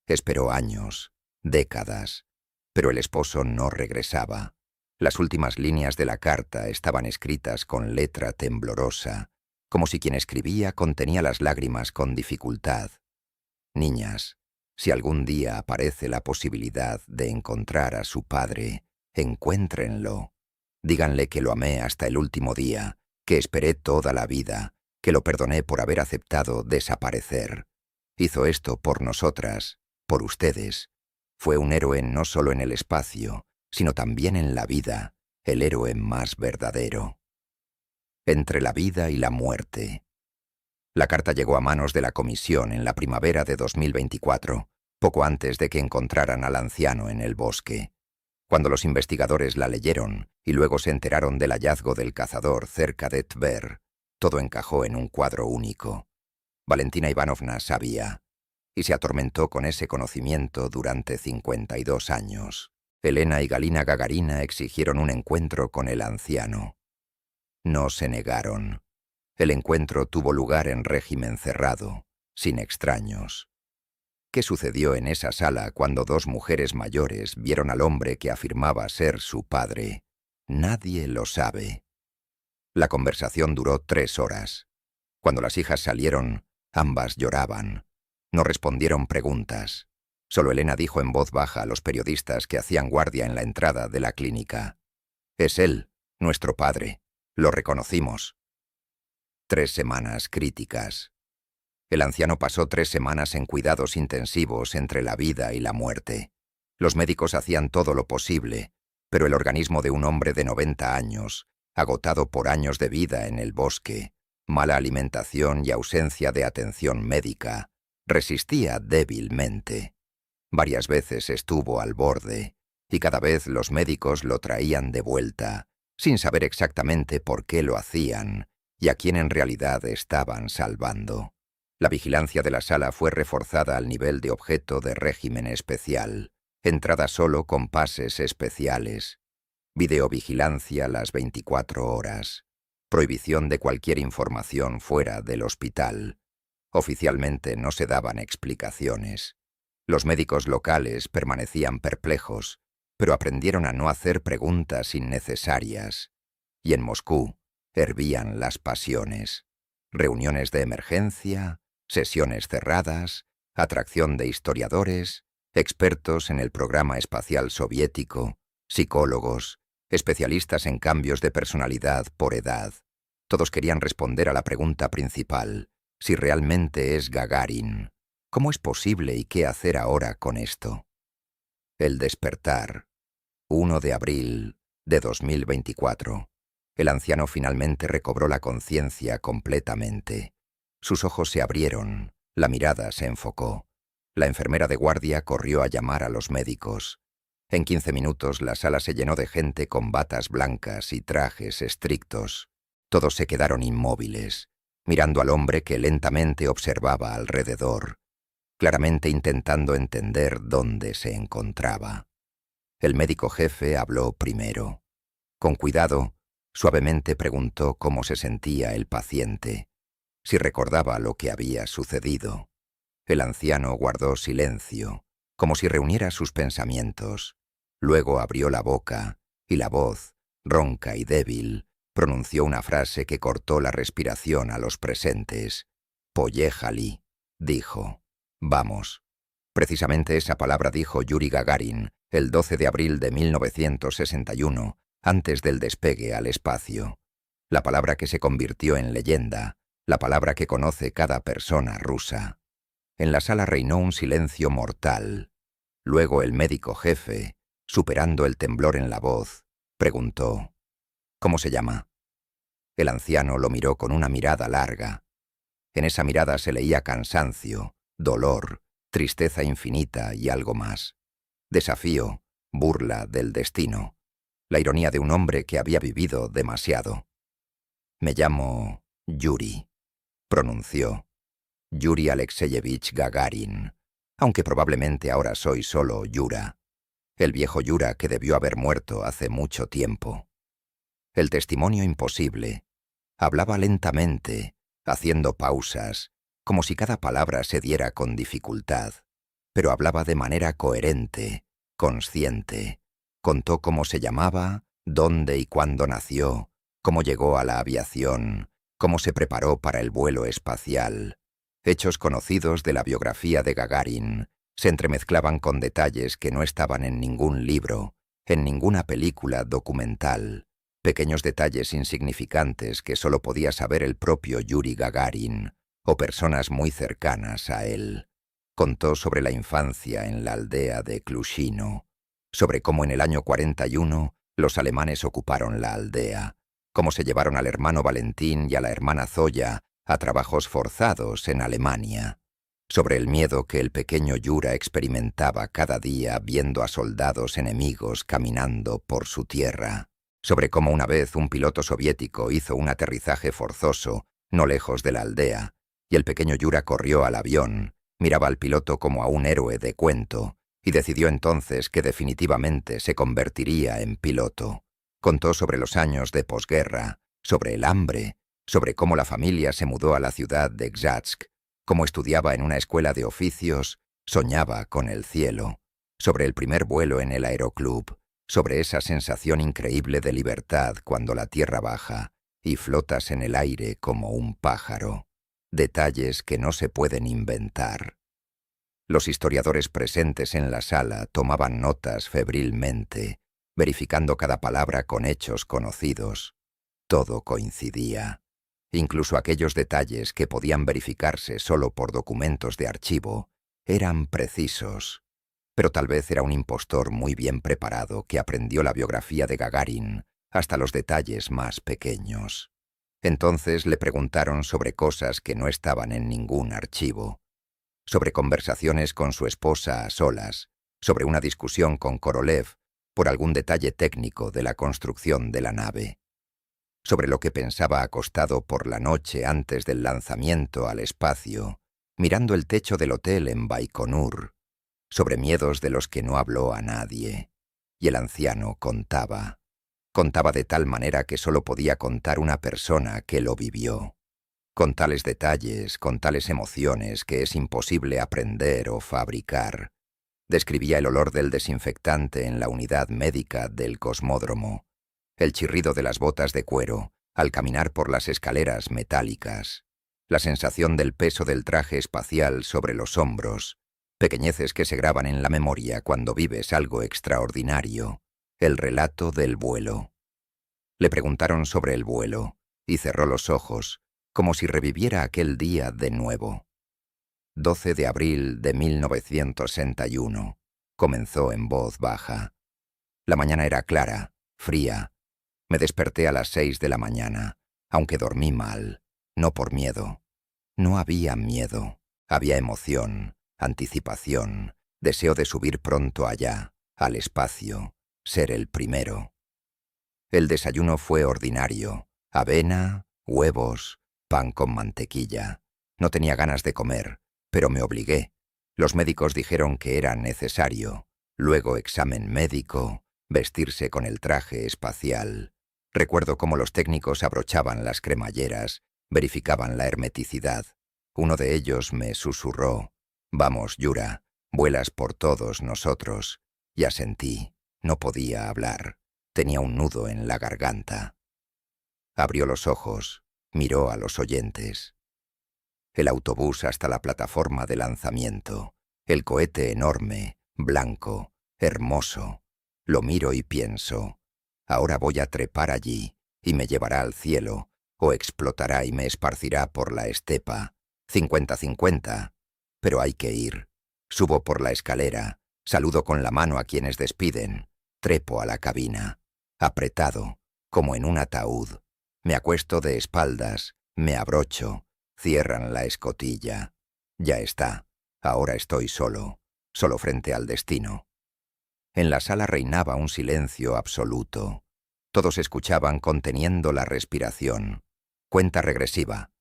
Esperó años, décadas, pero el esposo no regresaba. Las últimas líneas de la carta estaban escritas con letra temblorosa, como si quien escribía contenía las lágrimas con dificultad. Niñas, si algún día aparece la posibilidad de encontrar a su padre, encuéntrenlo. Díganle que lo amé hasta el último día, que esperé toda la vida, que lo perdoné por haber aceptado desaparecer. Hizo esto por nosotras, por ustedes. Fue un héroe no solo en el espacio, sino también en la vida, el héroe más verdadero. Entre la vida y la muerte. La carta llegó a manos de la comisión en la primavera de 2024, poco antes de que encontraran al anciano en el bosque. Cuando los investigadores la leyeron y luego se enteraron del hallazgo del cazador cerca de Tver, todo encajó en un cuadro único. Valentina Ivanovna sabía, y se atormentó con ese conocimiento durante 52 años. Elena y Galina Gagarina exigieron un encuentro con el anciano. No se negaron. El encuentro tuvo lugar en régimen cerrado, sin extraños. ¿Qué sucedió en esa sala cuando dos mujeres mayores vieron al hombre que afirmaba ser su padre? Nadie lo sabe. La conversación duró 3 horas. Cuando las hijas salieron, ambas lloraban. No respondieron preguntas. Solo Elena dijo en voz baja a los periodistas que hacían guardia en la entrada de la clínica: «Es él, nuestro padre. Lo reconocimos». 3 semanas críticas. El anciano pasó 3 semanas en cuidados intensivos entre la vida y la muerte. Los médicos hacían todo lo posible, pero el organismo de un hombre de 90 años, agotado por años de vida en el bosque, mala alimentación y ausencia de atención médica, resistía débilmente. Varias veces estuvo al borde, y cada vez los médicos lo traían de vuelta, sin saber exactamente por qué lo hacían y a quién en realidad estaban salvando. La vigilancia de la sala fue reforzada al nivel de objeto de régimen especial, entrada solo con pases especiales, videovigilancia las 24 horas, prohibición de cualquier información fuera del hospital. Oficialmente no se daban explicaciones. Los médicos locales permanecían perplejos, pero aprendieron a no hacer preguntas innecesarias. Y en Moscú hervían las pasiones. Reuniones de emergencia, sesiones cerradas, atracción de historiadores, expertos en el programa espacial soviético, psicólogos, especialistas en cambios de personalidad por edad. Todos querían responder a la pregunta principal: si realmente es Gagarin. ¿Cómo es posible y qué hacer ahora con esto? El despertar. 1 de abril de 2024. El anciano finalmente recobró la conciencia completamente. Sus ojos se abrieron, la mirada se enfocó. La enfermera de guardia corrió a llamar a los médicos. En 15 minutos la sala se llenó de gente con batas blancas y trajes estrictos. Todos se quedaron inmóviles, mirando al hombre que lentamente observaba alrededor, claramente intentando entender dónde se encontraba. El médico jefe habló primero. Con cuidado, suavemente preguntó cómo se sentía el paciente, si recordaba lo que había sucedido. El anciano guardó silencio, como si reuniera sus pensamientos. Luego abrió la boca, y la voz, ronca y débil, pronunció una frase que cortó la respiración a los presentes. «Poyejali», dijo. «Vamos». Precisamente esa palabra dijo Yuri Gagarin el 12 de abril de 1961, antes del despegue al espacio. La palabra que se convirtió en leyenda, la palabra que conoce cada persona rusa. En la sala reinó un silencio mortal. Luego el médico jefe, superando el temblor en la voz, preguntó: «¿Cómo se llama?». El anciano lo miró con una mirada larga. En esa mirada se leía cansancio, dolor, tristeza infinita y algo más. Desafío, burla del destino, la ironía de un hombre que había vivido demasiado. «Me llamo Yuri», pronunció. «Yuri Alexeyevich Gagarin, aunque probablemente ahora soy solo Yura. El viejo Yura que debió haber muerto hace mucho tiempo». El testimonio imposible. Hablaba lentamente, haciendo pausas, como si cada palabra se diera con dificultad, pero hablaba de manera coherente, consciente. Contó cómo se llamaba, dónde y cuándo nació, cómo llegó a la aviación, cómo se preparó para el vuelo espacial. Hechos conocidos de la biografía de Gagarin se entremezclaban con detalles que no estaban en ningún libro, en ninguna película documental, pequeños detalles insignificantes que solo podía saber el propio Yuri Gagarin o personas muy cercanas a él. Contó sobre la infancia en la aldea de Klushino, sobre cómo en el año 41 los alemanes ocuparon la aldea, cómo se llevaron al hermano Valentín y a la hermana Zoya a trabajos forzados en Alemania, sobre el miedo que el pequeño Yura experimentaba cada día viendo a soldados enemigos caminando por su tierra, sobre cómo una vez un piloto soviético hizo un aterrizaje forzoso no lejos de la aldea, y el pequeño Yura corrió al avión, miraba al piloto como a un héroe de cuento, y decidió entonces que definitivamente se convertiría en piloto. Contó sobre los años de posguerra, sobre el hambre, sobre cómo la familia se mudó a la ciudad de Gzhatsk, cómo estudiaba en una escuela de oficios, soñaba con el cielo, sobre el primer vuelo en el aeroclub, sobre esa sensación increíble de libertad cuando la tierra baja y flotas en el aire como un pájaro. Detalles que no se pueden inventar. Los historiadores presentes en la sala tomaban notas febrilmente, verificando cada palabra con hechos conocidos. Todo coincidía. Incluso aquellos detalles que podían verificarse solo por documentos de archivo eran precisos. Pero tal vez era un impostor muy bien preparado que aprendió la biografía de Gagarin hasta los detalles más pequeños. Entonces le preguntaron sobre cosas que no estaban en ningún archivo, sobre conversaciones con su esposa a solas, sobre una discusión con Korolev por algún detalle técnico de la construcción de la nave, sobre lo que pensaba acostado por la noche antes del lanzamiento al espacio, mirando el techo del hotel en Baikonur, sobre miedos de los que no habló a nadie. Y el anciano contaba. Contaba de tal manera que solo podía contar una persona que lo vivió. Con tales detalles, con tales emociones que es imposible aprender o fabricar. Describía el olor del desinfectante en la unidad médica del cosmódromo, el chirrido de las botas de cuero al caminar por las escaleras metálicas, la sensación del peso del traje espacial sobre los hombros, pequeñeces que se graban en la memoria cuando vives algo extraordinario, el relato del vuelo. Le preguntaron sobre el vuelo, y cerró los ojos, como si reviviera aquel día de nuevo. 12 de abril de 1961, comenzó en voz baja. La mañana era clara, fría. Me desperté a las 6 de la mañana, aunque dormí mal, no por miedo. No había miedo, había emoción, anticipación, deseo de subir pronto allá, al espacio, ser el primero. El desayuno fue ordinario, avena, huevos, pan con mantequilla. No tenía ganas de comer, pero me obligué. Los médicos dijeron que era necesario. Luego examen médico, vestirse con el traje espacial. Recuerdo cómo los técnicos abrochaban las cremalleras, verificaban la hermeticidad. Uno de ellos me susurró: «Vamos, Yura, vuelas por todos nosotros». Y asentí. No podía hablar. Tenía un nudo en la garganta. Abrió los ojos, miró a los oyentes. El autobús hasta la plataforma de lanzamiento. El cohete enorme, blanco, hermoso. Lo miro y pienso: ahora voy a trepar allí y me llevará al cielo, o explotará y me esparcirá por la estepa. 50-50. Pero hay que ir. Subo por la escalera, saludo con la mano a quienes despiden, trepo a la cabina. Apretado, como en un ataúd. Me acuesto de espaldas, me abrocho, cierran la escotilla. Ya está. Ahora estoy solo, solo frente al destino. En la sala reinaba un silencio absoluto. Todos escuchaban conteniendo la respiración. Cuenta regresiva.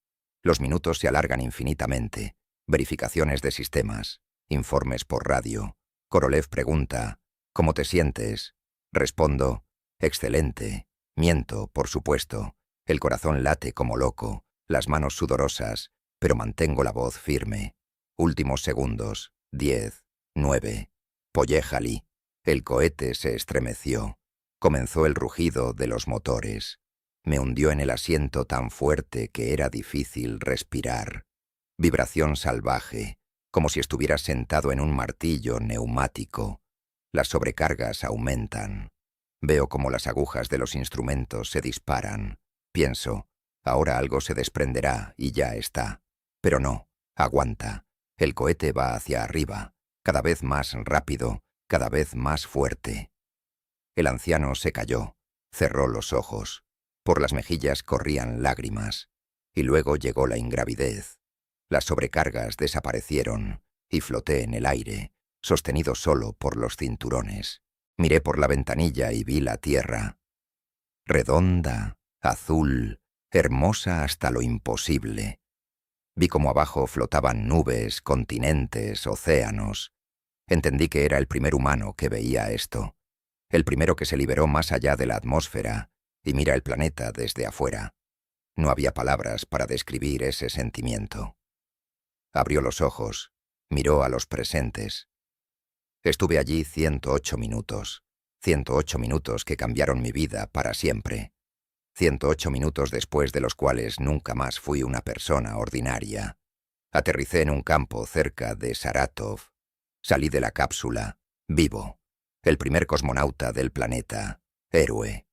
Los minutos se alargan infinitamente. Verificaciones de sistemas. Informes por radio. Korolev pregunta: «¿Cómo te sientes?» Respondo: «Excelente». Miento, por supuesto. El corazón late como loco, las manos sudorosas, pero mantengo la voz firme. Últimos segundos. 10, 9. Pollejali. El cohete se estremeció. Comenzó el rugido de los motores. Me hundió en el asiento tan fuerte que era difícil respirar. Vibración salvaje, como si estuviera sentado en un martillo neumático. Las sobrecargas aumentan. Veo cómo las agujas de los instrumentos se disparan. Pienso: ahora algo se desprenderá y ya está. Pero no, aguanta. El cohete va hacia arriba, cada vez más rápido, cada vez más fuerte. El anciano se calló, cerró los ojos. Por las mejillas corrían lágrimas. Y luego llegó la ingravidez. Las sobrecargas desaparecieron y floté en el aire, sostenido solo por los cinturones. Miré por la ventanilla y vi la tierra. Redonda, azul, hermosa hasta lo imposible. Vi cómo abajo flotaban nubes, continentes, océanos. Entendí que era el primer humano que veía esto, el primero que se liberó más allá de la atmósfera y mira el planeta desde afuera. No había palabras para describir ese sentimiento. Abrió los ojos, miró a los presentes. Estuve allí 108 minutos. 108 minutos que cambiaron mi vida para siempre. 108 minutos después de los cuales nunca más fui una persona ordinaria. Aterricé en un campo cerca de Saratov. Salí de la cápsula, vivo. El primer cosmonauta del planeta. Héroe.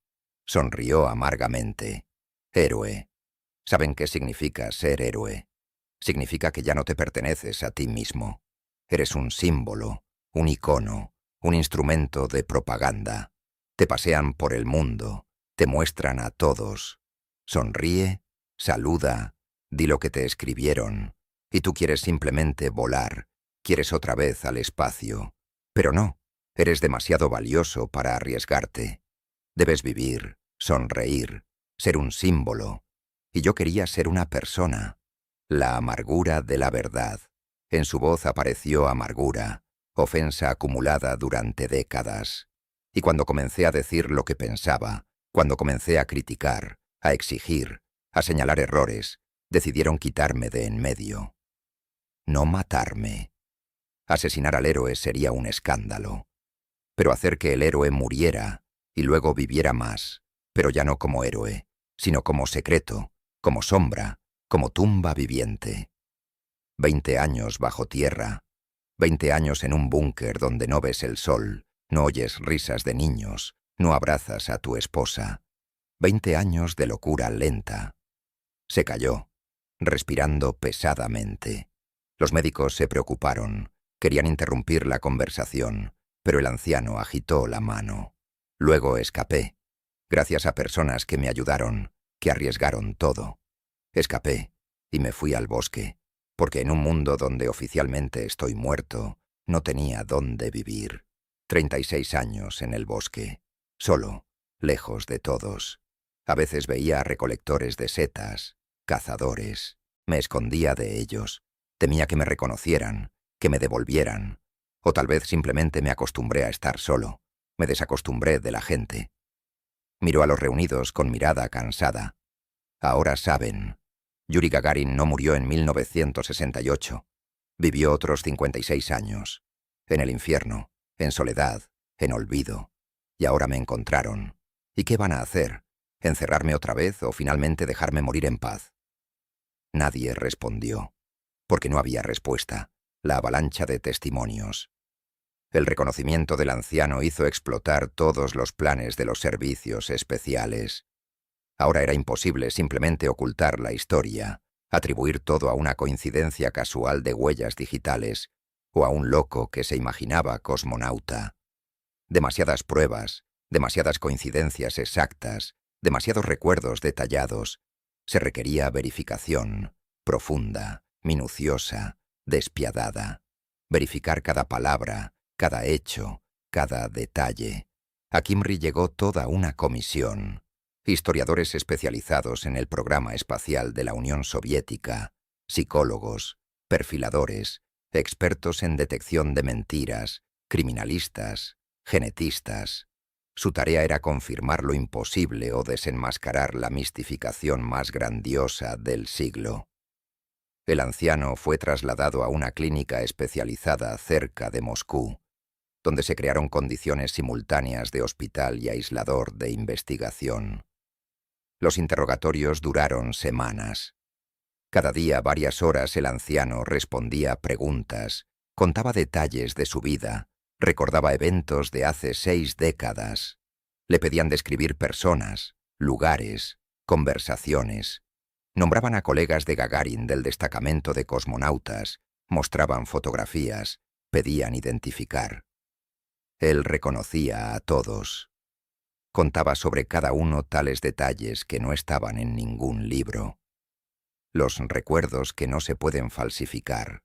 Sonrió amargamente. Héroe. ¿Saben qué significa ser héroe? Significa que ya no te perteneces a ti mismo. Eres un símbolo, un icono, un instrumento de propaganda. Te pasean por el mundo. Te muestran a todos. Sonríe, saluda, di lo que te escribieron. Y tú quieres simplemente volar, quieres otra vez al espacio. Pero no, eres demasiado valioso para arriesgarte. Debes vivir, sonreír, ser un símbolo. Y yo quería ser una persona. La amargura de la verdad. En su voz apareció amargura, ofensa acumulada durante décadas. Y cuando comencé a decir lo que pensaba, cuando comencé a criticar, a exigir, a señalar errores, decidieron quitarme de en medio. No matarme. Asesinar al héroe sería un escándalo. Pero hacer que el héroe muriera y luego viviera más, pero ya no como héroe, sino como secreto, como sombra, como tumba viviente. 20 años bajo tierra, 20 años en un búnker donde no ves el sol, no oyes risas de niños, no abrazas a tu esposa. 20 años de locura lenta. Se calló, respirando pesadamente. Los médicos se preocuparon, querían interrumpir la conversación, pero el anciano agitó la mano. Luego escapé, gracias a personas que me ayudaron, que arriesgaron todo. Escapé y me fui al bosque, porque en un mundo donde oficialmente estoy muerto, no tenía dónde vivir. 36 años en el bosque, solo, lejos de todos. A veces veía a recolectores de setas, cazadores. Me escondía de ellos. Temía que me reconocieran, que me devolvieran. O tal vez simplemente me acostumbré a estar solo. Me desacostumbré de la gente. Miró a los reunidos con mirada cansada. Ahora saben. Yuri Gagarin no murió en 1968. Vivió otros 56 años. En el infierno, en soledad, en olvido. Y ahora me encontraron. ¿Y qué van a hacer? ¿Encerrarme otra vez o finalmente dejarme morir en paz? Nadie respondió, porque no había respuesta. La avalancha de testimonios. El reconocimiento del anciano hizo explotar todos los planes de los servicios especiales. Ahora era imposible simplemente ocultar la historia, atribuir todo a una coincidencia casual de huellas digitales o a un loco que se imaginaba cosmonauta. Demasiadas pruebas, demasiadas coincidencias exactas, demasiados recuerdos detallados. Se requería verificación, profunda, minuciosa, despiadada. Verificar cada palabra, cada hecho, cada detalle. A Kimry llegó toda una comisión. Historiadores especializados en el programa espacial de la Unión Soviética, psicólogos, perfiladores, expertos en detección de mentiras, criminalistas, genetistas. Su tarea era confirmar lo imposible o desenmascarar la mistificación más grandiosa del siglo. El anciano fue trasladado a una clínica especializada cerca de Moscú, donde se crearon condiciones simultáneas de hospital y aislador de investigación. Los interrogatorios duraron semanas. Cada día, varias horas, el anciano respondía preguntas, contaba detalles de su vida, recordaba eventos de hace 6 décadas. Le pedían describir personas, lugares, conversaciones. Nombraban a colegas de Gagarin del destacamento de cosmonautas, mostraban fotografías, pedían identificar. Él reconocía a todos. Contaba sobre cada uno tales detalles que no estaban en ningún libro. Los recuerdos que no se pueden falsificar.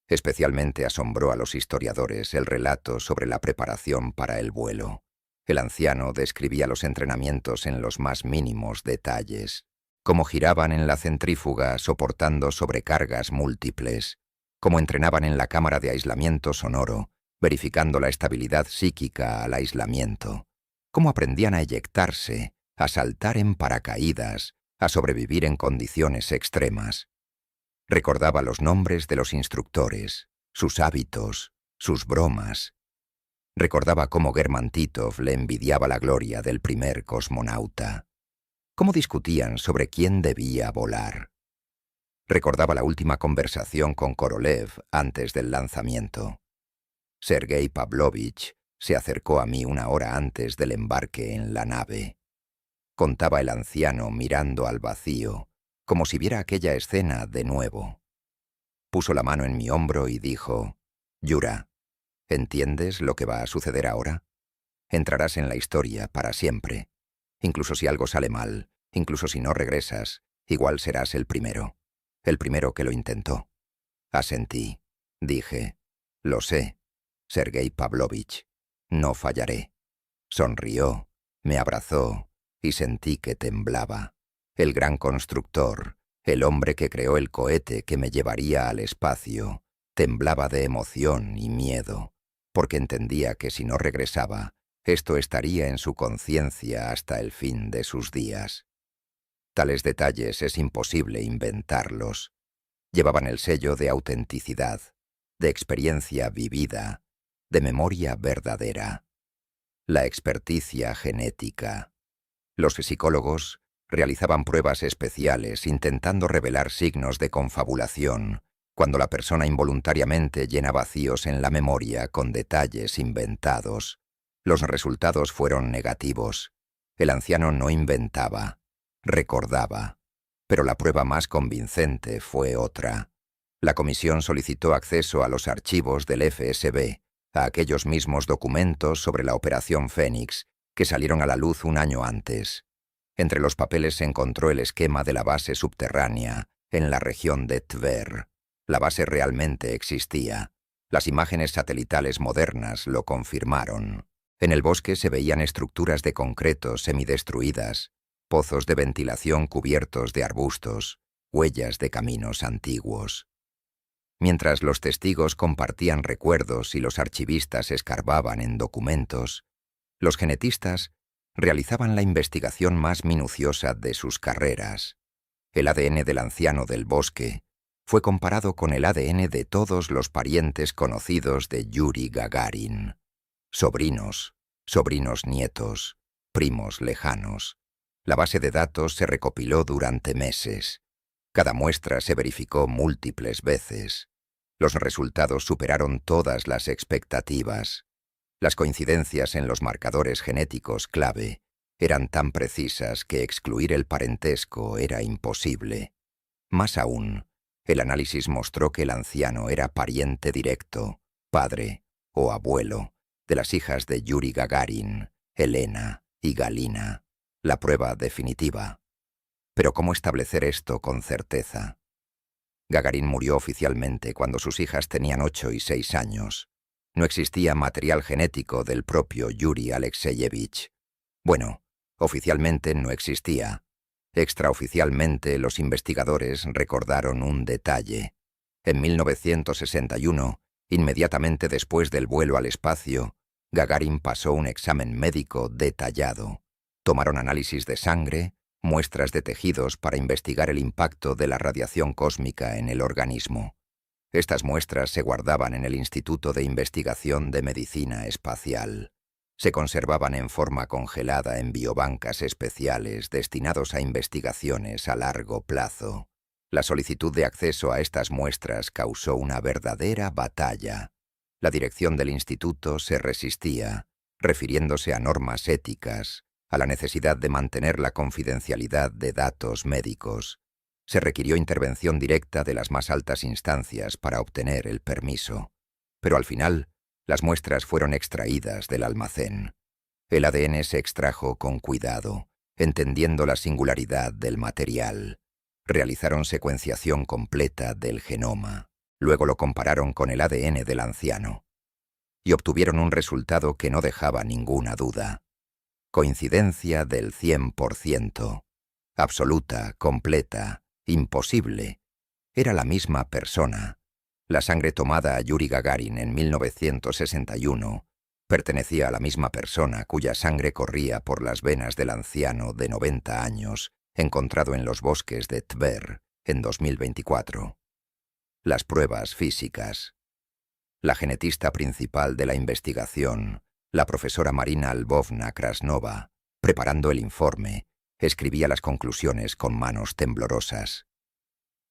Especialmente asombró a los historiadores el relato sobre la preparación para el vuelo. El anciano describía los entrenamientos en los más mínimos detalles. Cómo giraban en la centrífuga soportando sobrecargas múltiples, cómo entrenaban en la cámara de aislamiento sonoro, verificando la estabilidad psíquica al aislamiento, cómo aprendían a eyectarse, a saltar en paracaídas, a sobrevivir en condiciones extremas. Recordaba los nombres de los instructores, sus hábitos, sus bromas. Recordaba cómo Germán Titov le envidiaba la gloria del primer cosmonauta. Cómo discutían sobre quién debía volar. Recordaba la última conversación con Korolev antes del lanzamiento. Sergei Pavlovich se acercó a mí 1 hora antes del embarque en la nave. Contaba el anciano mirando al vacío, como si viera aquella escena de nuevo. Puso la mano en mi hombro y dijo: «Yura, ¿entiendes lo que va a suceder ahora? Entrarás en la historia para siempre. Incluso si algo sale mal, incluso si no regresas, igual serás el primero que lo intentó». Asentí. Dije: «Lo sé, Sergei Pavlovich, no fallaré». Sonrió, me abrazó y sentí que temblaba. El gran constructor, el hombre que creó el cohete que me llevaría al espacio, temblaba de emoción y miedo, porque entendía que si no regresaba, esto estaría en su conciencia hasta el fin de sus días. Tales detalles es imposible inventarlos. Llevaban el sello de autenticidad, de experiencia vivida, de memoria verdadera. La experticia genética. Los psicólogos realizaban pruebas especiales intentando revelar signos de confabulación cuando la persona involuntariamente llena vacíos en la memoria con detalles inventados. Los resultados fueron negativos. El anciano no inventaba, recordaba. Pero la prueba más convincente fue otra. La comisión solicitó acceso a los archivos del FSB, a aquellos mismos documentos sobre la Operación Fénix que salieron a la luz 1 año antes. Entre los papeles se encontró el esquema de la base subterránea en la región de Tver. La base realmente existía. Las imágenes satelitales modernas lo confirmaron. En el bosque se veían estructuras de concreto semidestruidas, pozos de ventilación cubiertos de arbustos, huellas de caminos antiguos. Mientras los testigos compartían recuerdos y los archivistas escarbaban en documentos, los genetistas realizaban la investigación más minuciosa de sus carreras. El ADN del anciano del bosque fue comparado con el ADN de todos los parientes conocidos de Yuri Gagarin. Sobrinos, sobrinos nietos, primos lejanos. La base de datos se recopiló durante meses. Cada muestra se verificó múltiples veces. Los resultados superaron todas las expectativas. Las coincidencias en los marcadores genéticos clave eran tan precisas que excluir el parentesco era imposible. Más aún, el análisis mostró que el anciano era pariente directo, padre o abuelo, de las hijas de Yuri Gagarin, Elena y Galina, la prueba definitiva. Pero ¿cómo establecer esto con certeza? Gagarin murió oficialmente cuando sus hijas tenían 8 y 6 años. No existía material genético del propio Yuri Alexeyevich. Bueno, oficialmente no existía. Extraoficialmente, los investigadores recordaron un detalle. En 1961, inmediatamente después del vuelo al espacio, Gagarin pasó un examen médico detallado. Tomaron análisis de sangre, muestras de tejidos para investigar el impacto de la radiación cósmica en el organismo. Estas muestras se guardaban en el Instituto de Investigación de Medicina Espacial. Se conservaban en forma congelada en biobancas especiales destinados a investigaciones a largo plazo. La solicitud de acceso a estas muestras causó una verdadera batalla. La dirección del instituto se resistía, refiriéndose a normas éticas, a la necesidad de mantener la confidencialidad de datos médicos. Se requirió intervención directa de las más altas instancias para obtener el permiso. Pero al final, las muestras fueron extraídas del almacén. El ADN se extrajo con cuidado, entendiendo la singularidad del material. Realizaron secuenciación completa del genoma. Luego lo compararon con el ADN del anciano. Y obtuvieron un resultado que no dejaba ninguna duda. Coincidencia del 100%. Absoluta, completa, imposible. Era la misma persona. La sangre tomada a Yuri Gagarin en 1961 pertenecía a la misma persona cuya sangre corría por las venas del anciano de 90 años encontrado en los bosques de Tver en 2024. Las pruebas físicas. La genetista principal de la investigación, la profesora Marina Lvovna Krasnova, preparando el informe, escribía las conclusiones con manos temblorosas.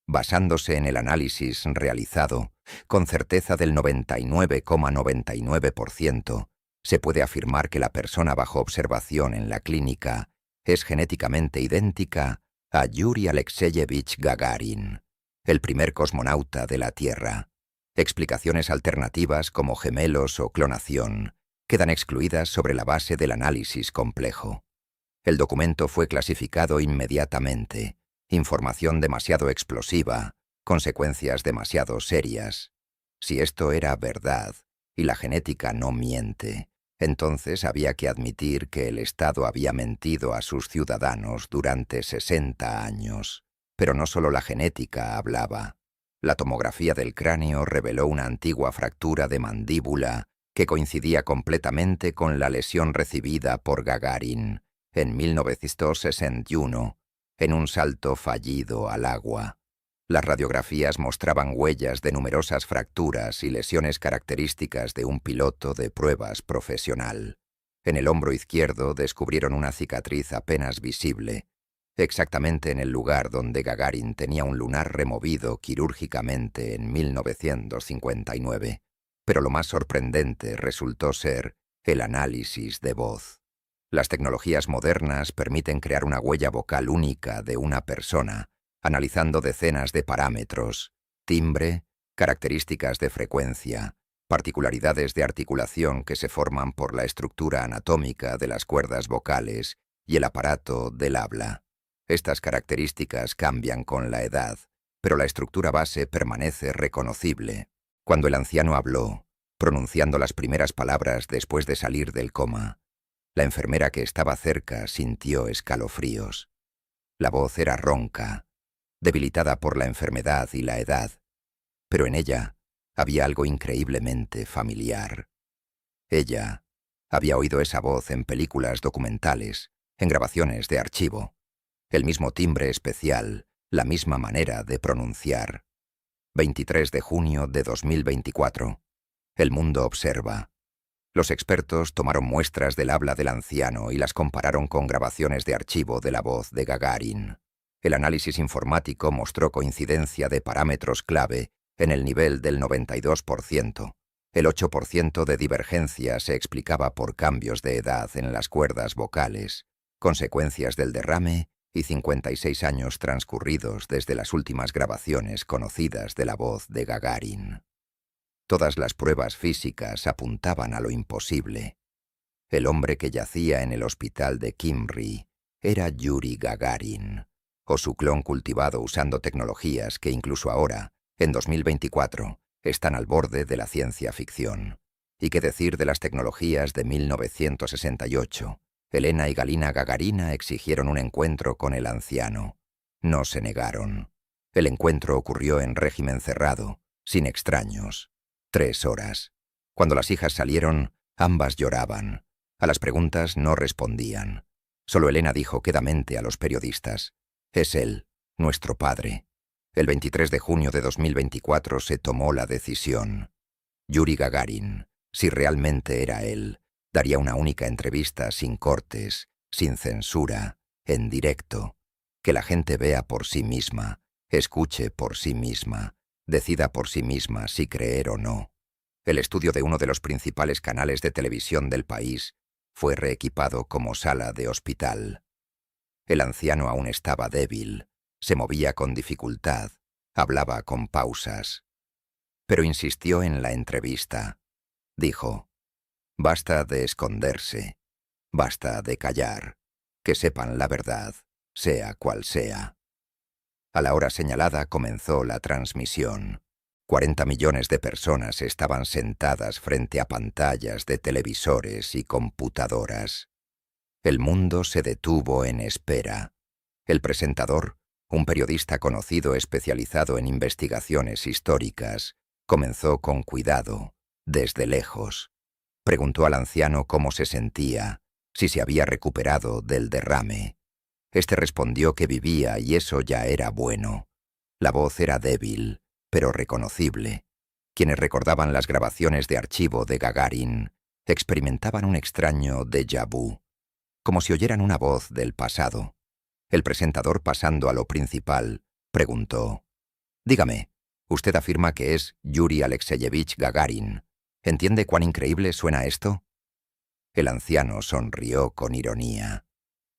Basándose en el análisis realizado, con certeza del 99,99%, se puede afirmar que la persona bajo observación en la clínica es genéticamente idéntica a Yuri Alexeyevich Gagarin, el primer cosmonauta de la Tierra. Explicaciones alternativas como gemelos o clonación quedan excluidas sobre la base del análisis complejo. El documento fue clasificado inmediatamente. Información demasiado explosiva, consecuencias demasiado serias. Si esto era verdad, y la genética no miente, entonces había que admitir que el Estado había mentido a sus ciudadanos durante 60 años. Pero no solo la genética hablaba. La tomografía del cráneo reveló una antigua fractura de mandíbula que coincidía completamente con la lesión recibida por Gagarin en 1961, en un salto fallido al agua. Las radiografías mostraban huellas de numerosas fracturas y lesiones características de un piloto de pruebas profesional. En el hombro izquierdo descubrieron una cicatriz apenas visible, exactamente en el lugar donde Gagarin tenía un lunar removido quirúrgicamente en 1959. Pero lo más sorprendente resultó ser el análisis de voz. Las tecnologías modernas permiten crear una huella vocal única de una persona, analizando decenas de parámetros: timbre, características de frecuencia, particularidades de articulación que se forman por la estructura anatómica de las cuerdas vocales y el aparato del habla. Estas características cambian con la edad, pero la estructura base permanece reconocible. Cuando el anciano habló, pronunciando las primeras palabras después de salir del coma, la enfermera que estaba cerca sintió escalofríos. La voz era ronca, debilitada por la enfermedad y la edad, pero en ella había algo increíblemente familiar. Ella había oído esa voz en películas documentales, en grabaciones de archivo. El mismo timbre especial, la misma manera de pronunciar. 23 de junio de 2024. El mundo observa. Los expertos tomaron muestras del habla del anciano y las compararon con grabaciones de archivo de la voz de Gagarin. El análisis informático mostró coincidencia de parámetros clave en el nivel del 92%. El 8% de divergencia se explicaba por cambios de edad en las cuerdas vocales, consecuencias del derrame y 56 años transcurridos desde las últimas grabaciones conocidas de la voz de Gagarin. Todas las pruebas físicas apuntaban a lo imposible. El hombre que yacía en el hospital de Kimry era Yuri Gagarin, o su clon cultivado usando tecnologías que incluso ahora, en 2024, están al borde de la ciencia ficción. ¿Y qué decir de las tecnologías de 1968? Elena y Galina Gagarina exigieron un encuentro con el anciano. No se negaron. El encuentro ocurrió en régimen cerrado, sin extraños. 3 horas. Cuando las hijas salieron, ambas lloraban. A las preguntas no respondían. Solo Elena dijo quedamente a los periodistas: «Es él, nuestro padre». El 23 de junio de 2024 se tomó la decisión. Yuri Gagarin, si realmente era él, daría una única entrevista sin cortes, sin censura, en directo. Que la gente vea por sí misma, escuche por sí misma, decida por sí misma si creer o no. El estudio de uno de los principales canales de televisión del país fue reequipado como sala de hospital. El anciano aún estaba débil, se movía con dificultad, hablaba con pausas. Pero insistió en la entrevista. Dijo: «Basta de esconderse, basta de callar, que sepan la verdad, sea cual sea». A la hora señalada comenzó la transmisión. 40 millones de personas estaban sentadas frente a pantallas de televisores y computadoras. El mundo se detuvo en espera. El presentador, un periodista conocido especializado en investigaciones históricas, comenzó con cuidado, desde lejos. Preguntó al anciano cómo se sentía, si se había recuperado del derrame. Este respondió que vivía y eso ya era bueno. La voz era débil, pero reconocible. Quienes recordaban las grabaciones de archivo de Gagarin experimentaban un extraño déjà vu, como si oyeran una voz del pasado. El presentador, pasando a lo principal, preguntó: «Dígame, usted afirma que es Yuri Alexeyevich Gagarin. ¿Entiende cuán increíble suena esto?» El anciano sonrió con ironía.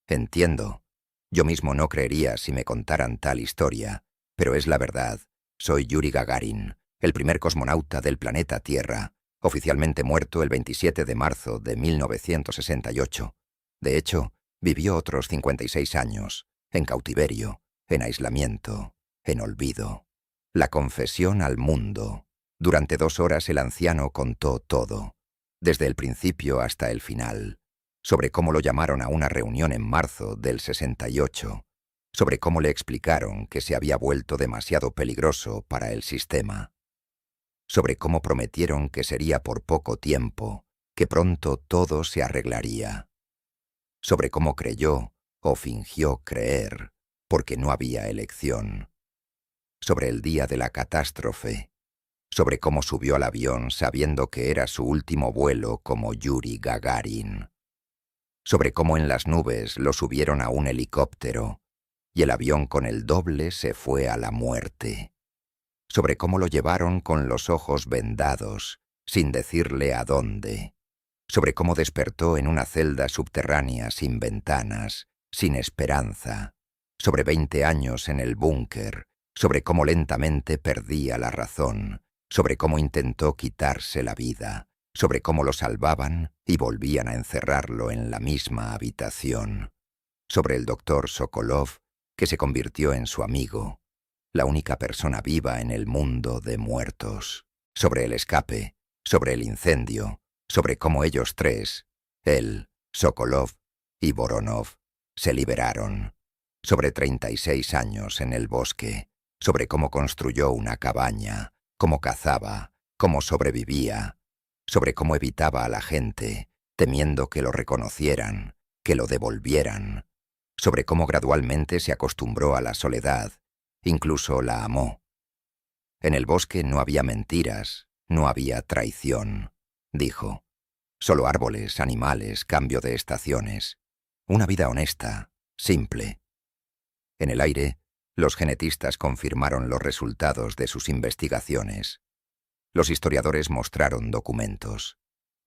«Entiendo. Yo mismo no creería si me contaran tal historia, pero es la verdad. Soy Yuri Gagarin, el primer cosmonauta del planeta Tierra, oficialmente muerto el 27 de marzo de 1968. De hecho, vivió otros 56 años, en cautiverio, en aislamiento, en olvido. La confesión al mundo». Durante 2 horas el anciano contó todo, desde el principio hasta el final, sobre cómo lo llamaron a una reunión en marzo del 68, sobre cómo le explicaron que se había vuelto demasiado peligroso para el sistema, sobre cómo prometieron que sería por poco tiempo, que pronto todo se arreglaría, sobre cómo creyó o fingió creer, porque no había elección, sobre el día de la catástrofe, sobre cómo subió al avión sabiendo que era su último vuelo como Yuri Gagarin, sobre cómo en las nubes lo subieron a un helicóptero y el avión con el doble se fue a la muerte, sobre cómo lo llevaron con los ojos vendados, sin decirle a dónde, sobre cómo despertó en una celda subterránea sin ventanas, sin esperanza, sobre 20 años en el búnker, sobre cómo lentamente perdía la razón, sobre cómo intentó quitarse la vida, sobre cómo lo salvaban y volvían a encerrarlo en la misma habitación, sobre el doctor Sokolov, que se convirtió en su amigo, la única persona viva en el mundo de muertos, sobre el escape, sobre el incendio, sobre cómo ellos tres, él, Sokolov y Voronov, se liberaron, sobre 36 años en el bosque, sobre cómo construyó una cabaña, cómo cazaba, cómo sobrevivía, sobre cómo evitaba a la gente, temiendo que lo reconocieran, que lo devolvieran, sobre cómo gradualmente se acostumbró a la soledad, incluso la amó. En el bosque no había mentiras, no había traición, dijo. Solo árboles, animales, cambio de estaciones. Una vida honesta, simple. En el aire, los genetistas confirmaron los resultados de sus investigaciones. Los historiadores mostraron documentos.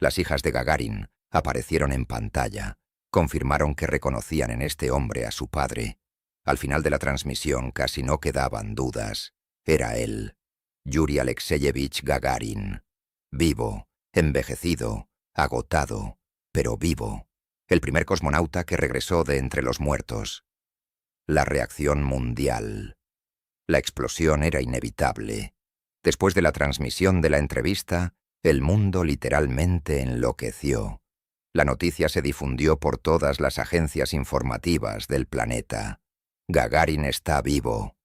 Las hijas de Gagarin aparecieron en pantalla, confirmaron que reconocían en este hombre a su padre. Al final de la transmisión casi no quedaban dudas. Era él, Yuri Alexeyevich Gagarin. Vivo, envejecido, agotado, pero vivo. El primer cosmonauta que regresó de entre los muertos. La reacción mundial. La explosión era inevitable. Después de la transmisión de la entrevista, el mundo literalmente enloqueció. La noticia se difundió por todas las agencias informativas del planeta. «Gagarin está vivo»,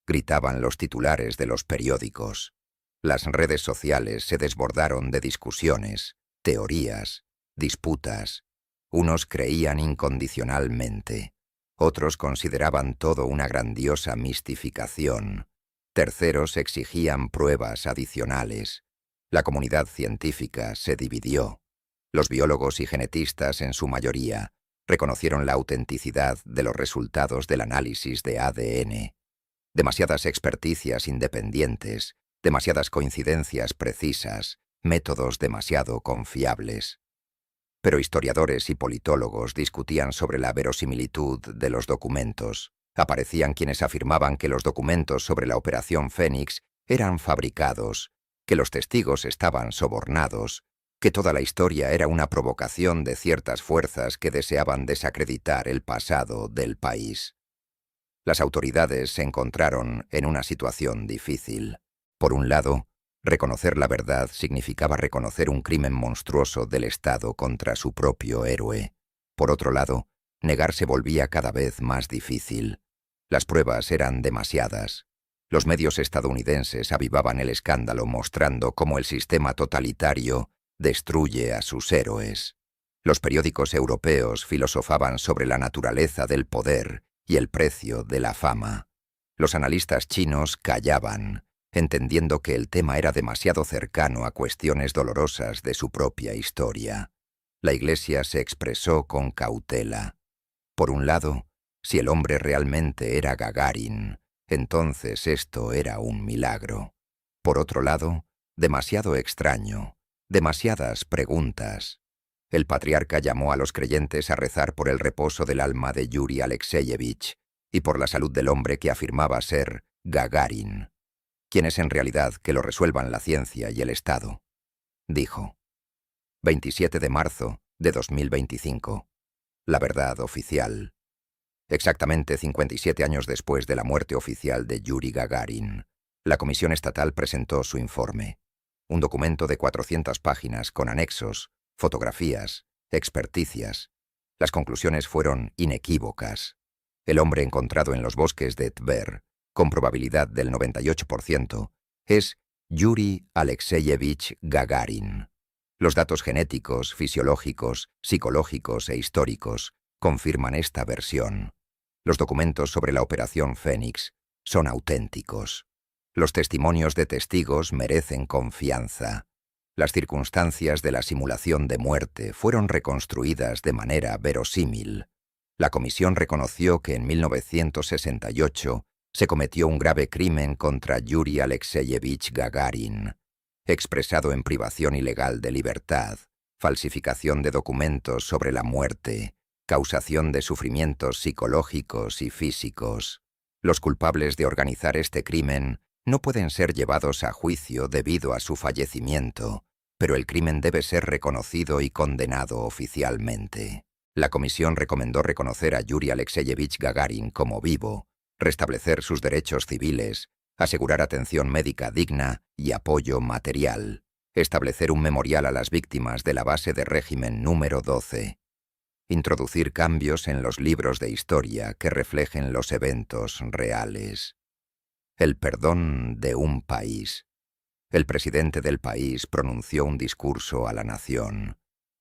gritaban los titulares de los periódicos. Las redes sociales se desbordaron de discusiones, teorías, disputas. Unos creían incondicionalmente. Otros consideraban todo una grandiosa mistificación. Terceros exigían pruebas adicionales. La comunidad científica se dividió. Los biólogos y genetistas, en su mayoría, reconocieron la autenticidad de los resultados del análisis de ADN. Demasiadas experticias independientes, demasiadas coincidencias precisas, métodos demasiado confiables. Pero historiadores y politólogos discutían sobre la verosimilitud de los documentos. Aparecían quienes afirmaban que los documentos sobre la Operación Fénix eran fabricados, que los testigos estaban sobornados, que toda la historia era una provocación de ciertas fuerzas que deseaban desacreditar el pasado del país. Las autoridades se encontraron en una situación difícil. Por un lado, reconocer la verdad significaba reconocer un crimen monstruoso del Estado contra su propio héroe. Por otro lado, negar se volvía cada vez más difícil. Las pruebas eran demasiadas. Los medios estadounidenses avivaban el escándalo mostrando cómo el sistema totalitario destruye a sus héroes. Los periódicos europeos filosofaban sobre la naturaleza del poder y el precio de la fama. Los analistas chinos callaban, entendiendo que el tema era demasiado cercano a cuestiones dolorosas de su propia historia. La Iglesia se expresó con cautela. Por un lado, si el hombre realmente era Gagarin, entonces esto era un milagro. Por otro lado, demasiado extraño, demasiadas preguntas. El patriarca llamó a los creyentes a rezar por el reposo del alma de Yuri Alexeyevich y por la salud del hombre que afirmaba ser Gagarin. ¿Quién es en realidad que lo resuelvan la ciencia y el Estado? Dijo. 27 de marzo de 2025. La verdad oficial. Exactamente 57 años después de la muerte oficial de Yuri Gagarin, la Comisión Estatal presentó su informe. Un documento de 400 páginas con anexos, fotografías, experticias. Las conclusiones fueron inequívocas. El hombre encontrado en los bosques de Tver, con probabilidad del 98%, es Yuri Alexeyevich Gagarin. Los datos genéticos, fisiológicos, psicológicos e históricos confirman esta versión. Los documentos sobre la Operación Fénix son auténticos. Los testimonios de testigos merecen confianza. Las circunstancias de la simulación de muerte fueron reconstruidas de manera verosímil. La comisión reconoció que en 1968 se cometió un grave crimen contra Yuri Alexeyevich Gagarin, expresado en privación ilegal de libertad, falsificación de documentos sobre la muerte, causación de sufrimientos psicológicos y físicos. Los culpables de organizar este crimen no pueden ser llevados a juicio debido a su fallecimiento, pero el crimen debe ser reconocido y condenado oficialmente. La comisión recomendó reconocer a Yuri Alexeyevich Gagarin como vivo, restablecer sus derechos civiles, asegurar atención médica digna y apoyo material, establecer un memorial a las víctimas de la base de régimen número 12, introducir cambios en los libros de historia que reflejen los eventos reales. El perdón de un país. El presidente del país pronunció un discurso a la nación,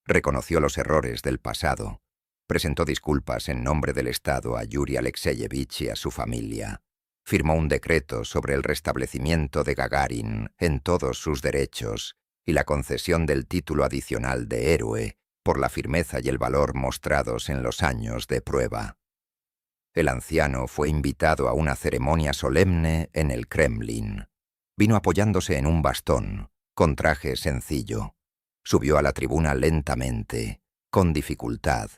reconoció los errores del pasado, presentó disculpas en nombre del Estado a Yuri Alexeyevich y a su familia, firmó un decreto sobre el restablecimiento de Gagarin en todos sus derechos y la concesión del título adicional de héroe por la firmeza y el valor mostrados en los años de prueba. El anciano fue invitado a una ceremonia solemne en el Kremlin. Vino apoyándose en un bastón, con traje sencillo. Subió a la tribuna lentamente, con dificultad.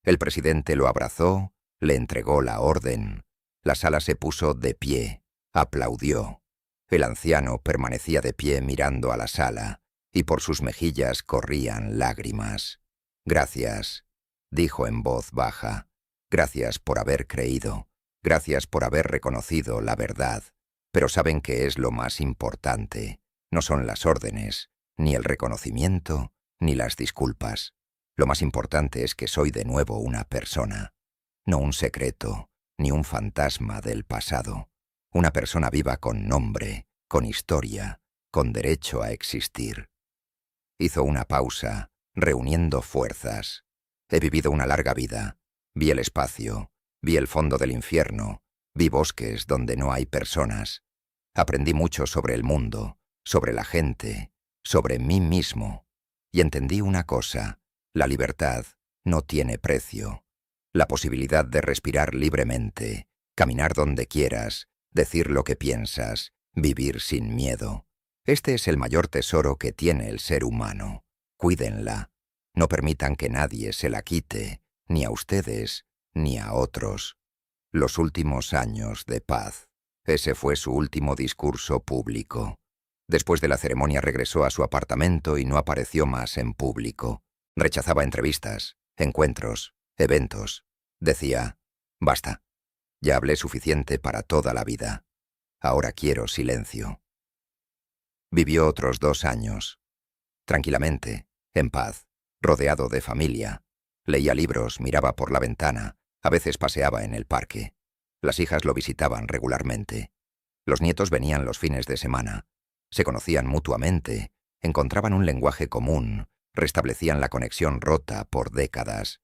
El presidente lo abrazó, le entregó la orden. La sala se puso de pie, aplaudió. El anciano permanecía de pie mirando a la sala, y por sus mejillas corrían lágrimas. «Gracias», dijo en voz baja. «Gracias por haber creído. Gracias por haber reconocido la verdad. Pero ¿saben qué es lo más importante? No son las órdenes, ni el reconocimiento, ni las disculpas. Lo más importante es que soy de nuevo una persona. No un secreto, ni un fantasma del pasado. Una persona viva con nombre, con historia, con derecho a existir». Hizo una pausa, reuniendo fuerzas. «He vivido una larga vida. Vi el espacio, vi el fondo del infierno, vi bosques donde no hay personas. Aprendí mucho sobre el mundo, sobre la gente, sobre mí mismo. Y entendí una cosa: la libertad no tiene precio. La posibilidad de respirar libremente, caminar donde quieras, decir lo que piensas, vivir sin miedo. Este es el mayor tesoro que tiene el ser humano. Cuídenla. No permitan que nadie se la quite, ni a ustedes, ni a otros. Los últimos años de paz». Ese fue su último discurso público. Después de la ceremonia regresó a su apartamento y no apareció más en público. Rechazaba entrevistas, encuentros, eventos. Decía: «Basta. Ya hablé suficiente para toda la vida. Ahora quiero silencio». Vivió otros 2 años. Tranquilamente, en paz, rodeado de familia. Leía libros, miraba por la ventana, a veces paseaba en el parque. Las hijas lo visitaban regularmente. Los nietos venían los fines de semana. Se conocían mutuamente, encontraban un lenguaje común, restablecían la conexión rota por décadas.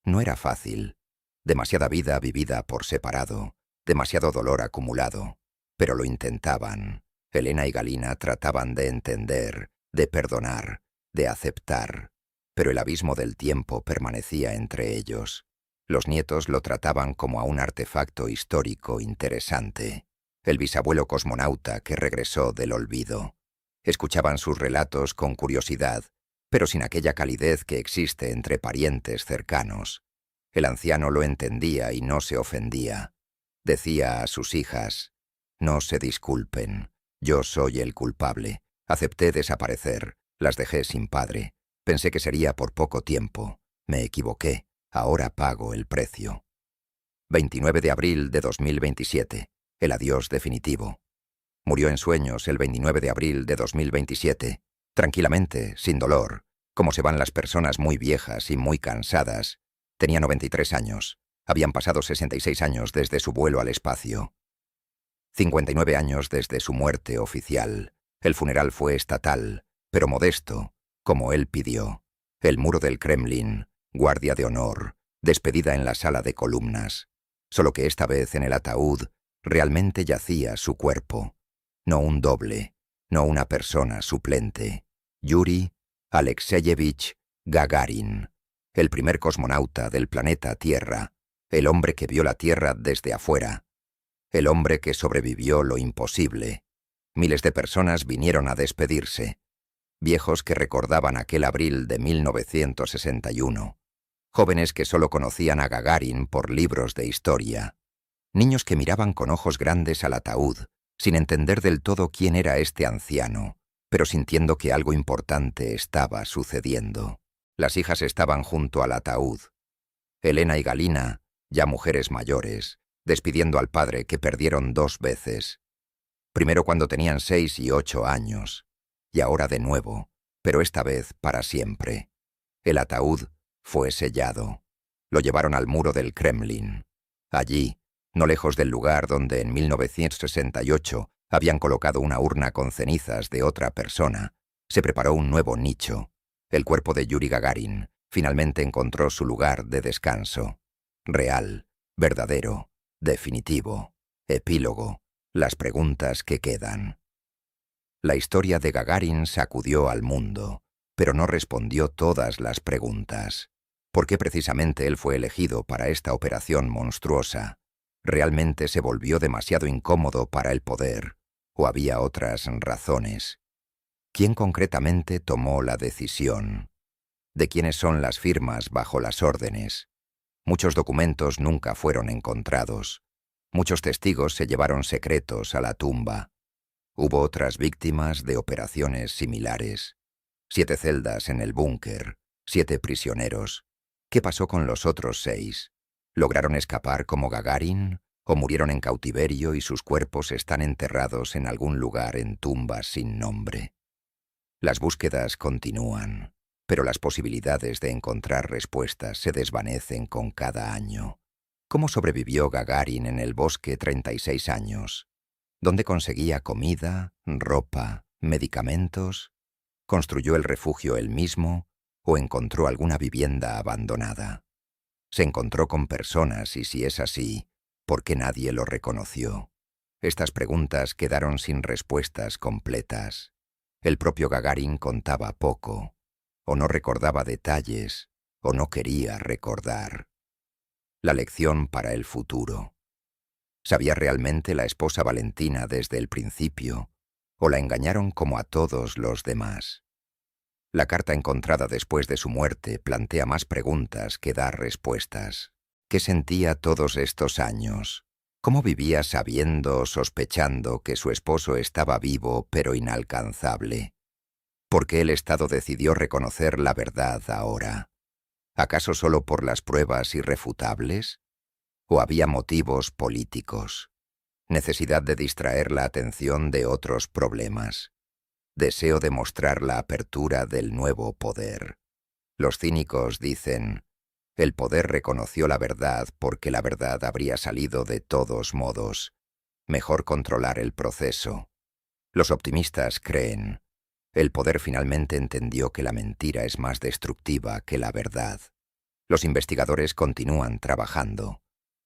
No era fácil. Demasiada vida vivida por separado, demasiado dolor acumulado. Pero lo intentaban. Elena y Galina trataban de entender, de perdonar, de aceptar. Pero el abismo del tiempo permanecía entre ellos. Los nietos lo trataban como a un artefacto histórico interesante. El bisabuelo cosmonauta que regresó del olvido. Escuchaban sus relatos con curiosidad, pero sin aquella calidez que existe entre parientes cercanos. El anciano lo entendía y no se ofendía. Decía a sus hijas: «No se disculpen, yo soy el culpable. Acepté desaparecer, las dejé sin padre. Pensé que sería por poco tiempo. Me equivoqué, ahora pago el precio». 29 de abril de 2027. El adiós definitivo. Murió en sueños el 29 de abril de 2027, tranquilamente, sin dolor, como se van las personas muy viejas y muy cansadas. Tenía 93 años. Habían pasado 66 años desde su vuelo al espacio. 59 años desde su muerte oficial. El funeral fue estatal, pero modesto, como él pidió. El muro del Kremlin, guardia de honor, despedida en la sala de columnas. Solo que esta vez en el ataúd realmente yacía su cuerpo. No un doble, no una persona suplente. Yuri Alexeyevich Gagarin, el primer cosmonauta del planeta Tierra, el hombre que vio la Tierra desde afuera, el hombre que sobrevivió lo imposible. Miles de personas vinieron a despedirse, viejos que recordaban aquel abril de 1961, jóvenes que solo conocían a Gagarin por libros de historia, niños que miraban con ojos grandes al ataúd, sin entender del todo quién era este anciano, pero sintiendo que algo importante estaba sucediendo. Las hijas estaban junto al ataúd. Elena y Galina, ya mujeres mayores, despidiendo al padre que perdieron 2 veces. Primero cuando tenían 6 y 8 años, y ahora de nuevo, pero esta vez para siempre. El ataúd fue sellado. Lo llevaron al muro del Kremlin. Allí, no lejos del lugar donde en 1968 habían colocado una urna con cenizas de otra persona, se preparó un nuevo nicho. El cuerpo de Yuri Gagarin finalmente encontró su lugar de descanso. Real, verdadero, definitivo, epílogo, las preguntas que quedan. La historia de Gagarin sacudió al mundo, pero no respondió todas las preguntas. ¿Por qué precisamente él fue elegido para esta operación monstruosa? ¿Realmente se volvió demasiado incómodo para el poder? ¿O había otras razones? ¿Quién concretamente tomó la decisión? ¿De quiénes son las firmas bajo las órdenes? Muchos documentos nunca fueron encontrados. Muchos testigos se llevaron secretos a la tumba. Hubo otras víctimas de operaciones similares. 7 celdas en el búnker, 7 prisioneros. ¿Qué pasó con los otros 6? ¿Lograron escapar como Gagarin o murieron en cautiverio y sus cuerpos están enterrados en algún lugar en tumbas sin nombre? Las búsquedas continúan, pero las posibilidades de encontrar respuestas se desvanecen con cada año. ¿Cómo sobrevivió Gagarin en el bosque 36 años? ¿Dónde conseguía comida, ropa, medicamentos? ¿Construyó el refugio él mismo o encontró alguna vivienda abandonada? ¿Se encontró con personas y si es así, por qué nadie lo reconoció? Estas preguntas quedaron sin respuestas completas. El propio Gagarin contaba poco, o no recordaba detalles, o no quería recordar. La lección para el futuro. ¿Sabía realmente la esposa Valentina desde el principio, o la engañaron como a todos los demás? La carta encontrada después de su muerte plantea más preguntas que da respuestas. ¿Qué sentía todos estos años? ¿Cómo vivía sabiendo o sospechando que su esposo estaba vivo pero inalcanzable? ¿Por qué el Estado decidió reconocer la verdad ahora? ¿Acaso solo por las pruebas irrefutables? ¿O había motivos políticos? ¿Necesidad de distraer la atención de otros problemas? ¿Deseo de mostrar la apertura del nuevo poder? Los cínicos dicen: El poder reconoció la verdad porque la verdad habría salido de todos modos. Mejor controlar el proceso. Los optimistas creen. El poder finalmente entendió que la mentira es más destructiva que la verdad. Los investigadores continúan trabajando.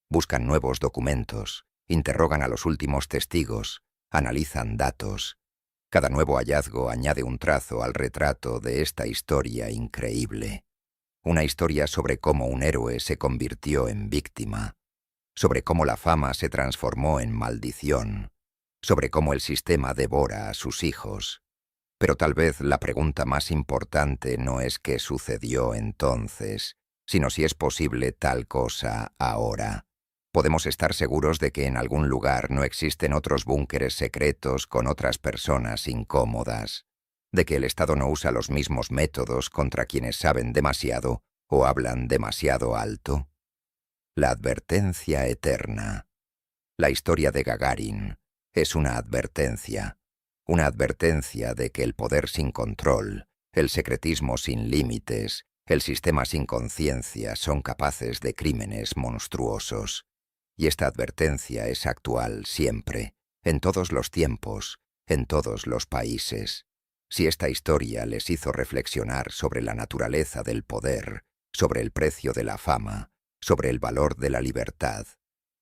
Buscan nuevos documentos, interrogan a los últimos testigos, analizan datos. Cada nuevo hallazgo añade un trazo al retrato de esta historia increíble. Una historia sobre cómo un héroe se convirtió en víctima, sobre cómo la fama se transformó en maldición, sobre cómo el sistema devora a sus hijos. Pero tal vez la pregunta más importante no es qué sucedió entonces, sino si es posible tal cosa ahora. Podemos estar seguros de que en algún lugar no existen otros búnkeres secretos con otras personas incómodas, de que el Estado no usa los mismos métodos contra quienes saben demasiado o hablan demasiado alto. La advertencia eterna. La historia de Gagarin es una advertencia de que el poder sin control, el secretismo sin límites, el sistema sin conciencia son capaces de crímenes monstruosos. Y esta advertencia es actual siempre, en todos los tiempos, en todos los países. Si esta historia les hizo reflexionar sobre la naturaleza del poder, sobre el precio de la fama, sobre el valor de la libertad,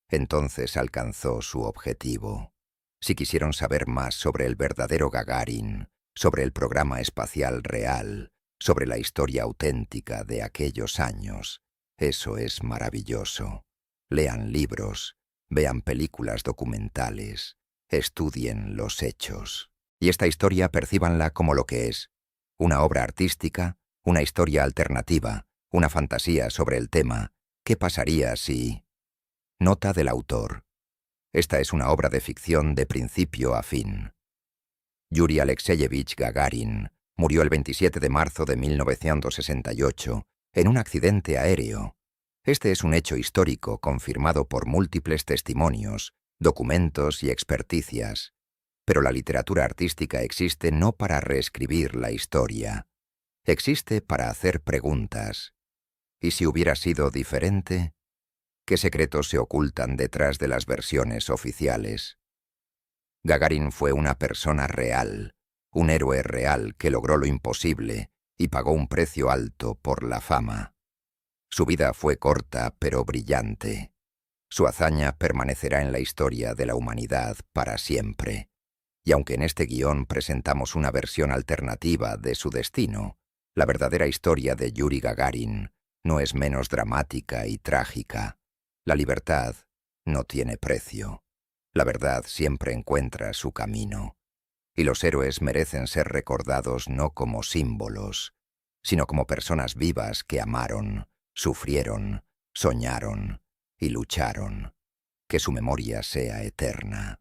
entonces alcanzó su objetivo. Si quisieron saber más sobre el verdadero Gagarin, sobre el programa espacial real, sobre la historia auténtica de aquellos años, eso es maravilloso. Lean libros, vean películas documentales, estudien los hechos. Y esta historia percíbanla como lo que es: una obra artística, una historia alternativa, una fantasía sobre el tema. ¿Qué pasaría si...? Nota del autor. Esta es una obra de ficción de principio a fin. Yuri Alexeyevich Gagarin murió el 27 de marzo de 1968 en un accidente aéreo. Este es un hecho histórico confirmado por múltiples testimonios, documentos y experticias. Pero la literatura artística existe no para reescribir la historia. Existe para hacer preguntas. ¿Y si hubiera sido diferente? ¿Qué secretos se ocultan detrás de las versiones oficiales? Gagarin fue una persona real, un héroe real que logró lo imposible y pagó un precio alto por la fama. Su vida fue corta pero brillante. Su hazaña permanecerá en la historia de la humanidad para siempre. Y aunque en este guión presentamos una versión alternativa de su destino, la verdadera historia de Yuri Gagarin no es menos dramática y trágica. La libertad no tiene precio. La verdad siempre encuentra su camino. Y los héroes merecen ser recordados no como símbolos, sino como personas vivas que amaron, sufrieron, soñaron y lucharon. Que su memoria sea eterna.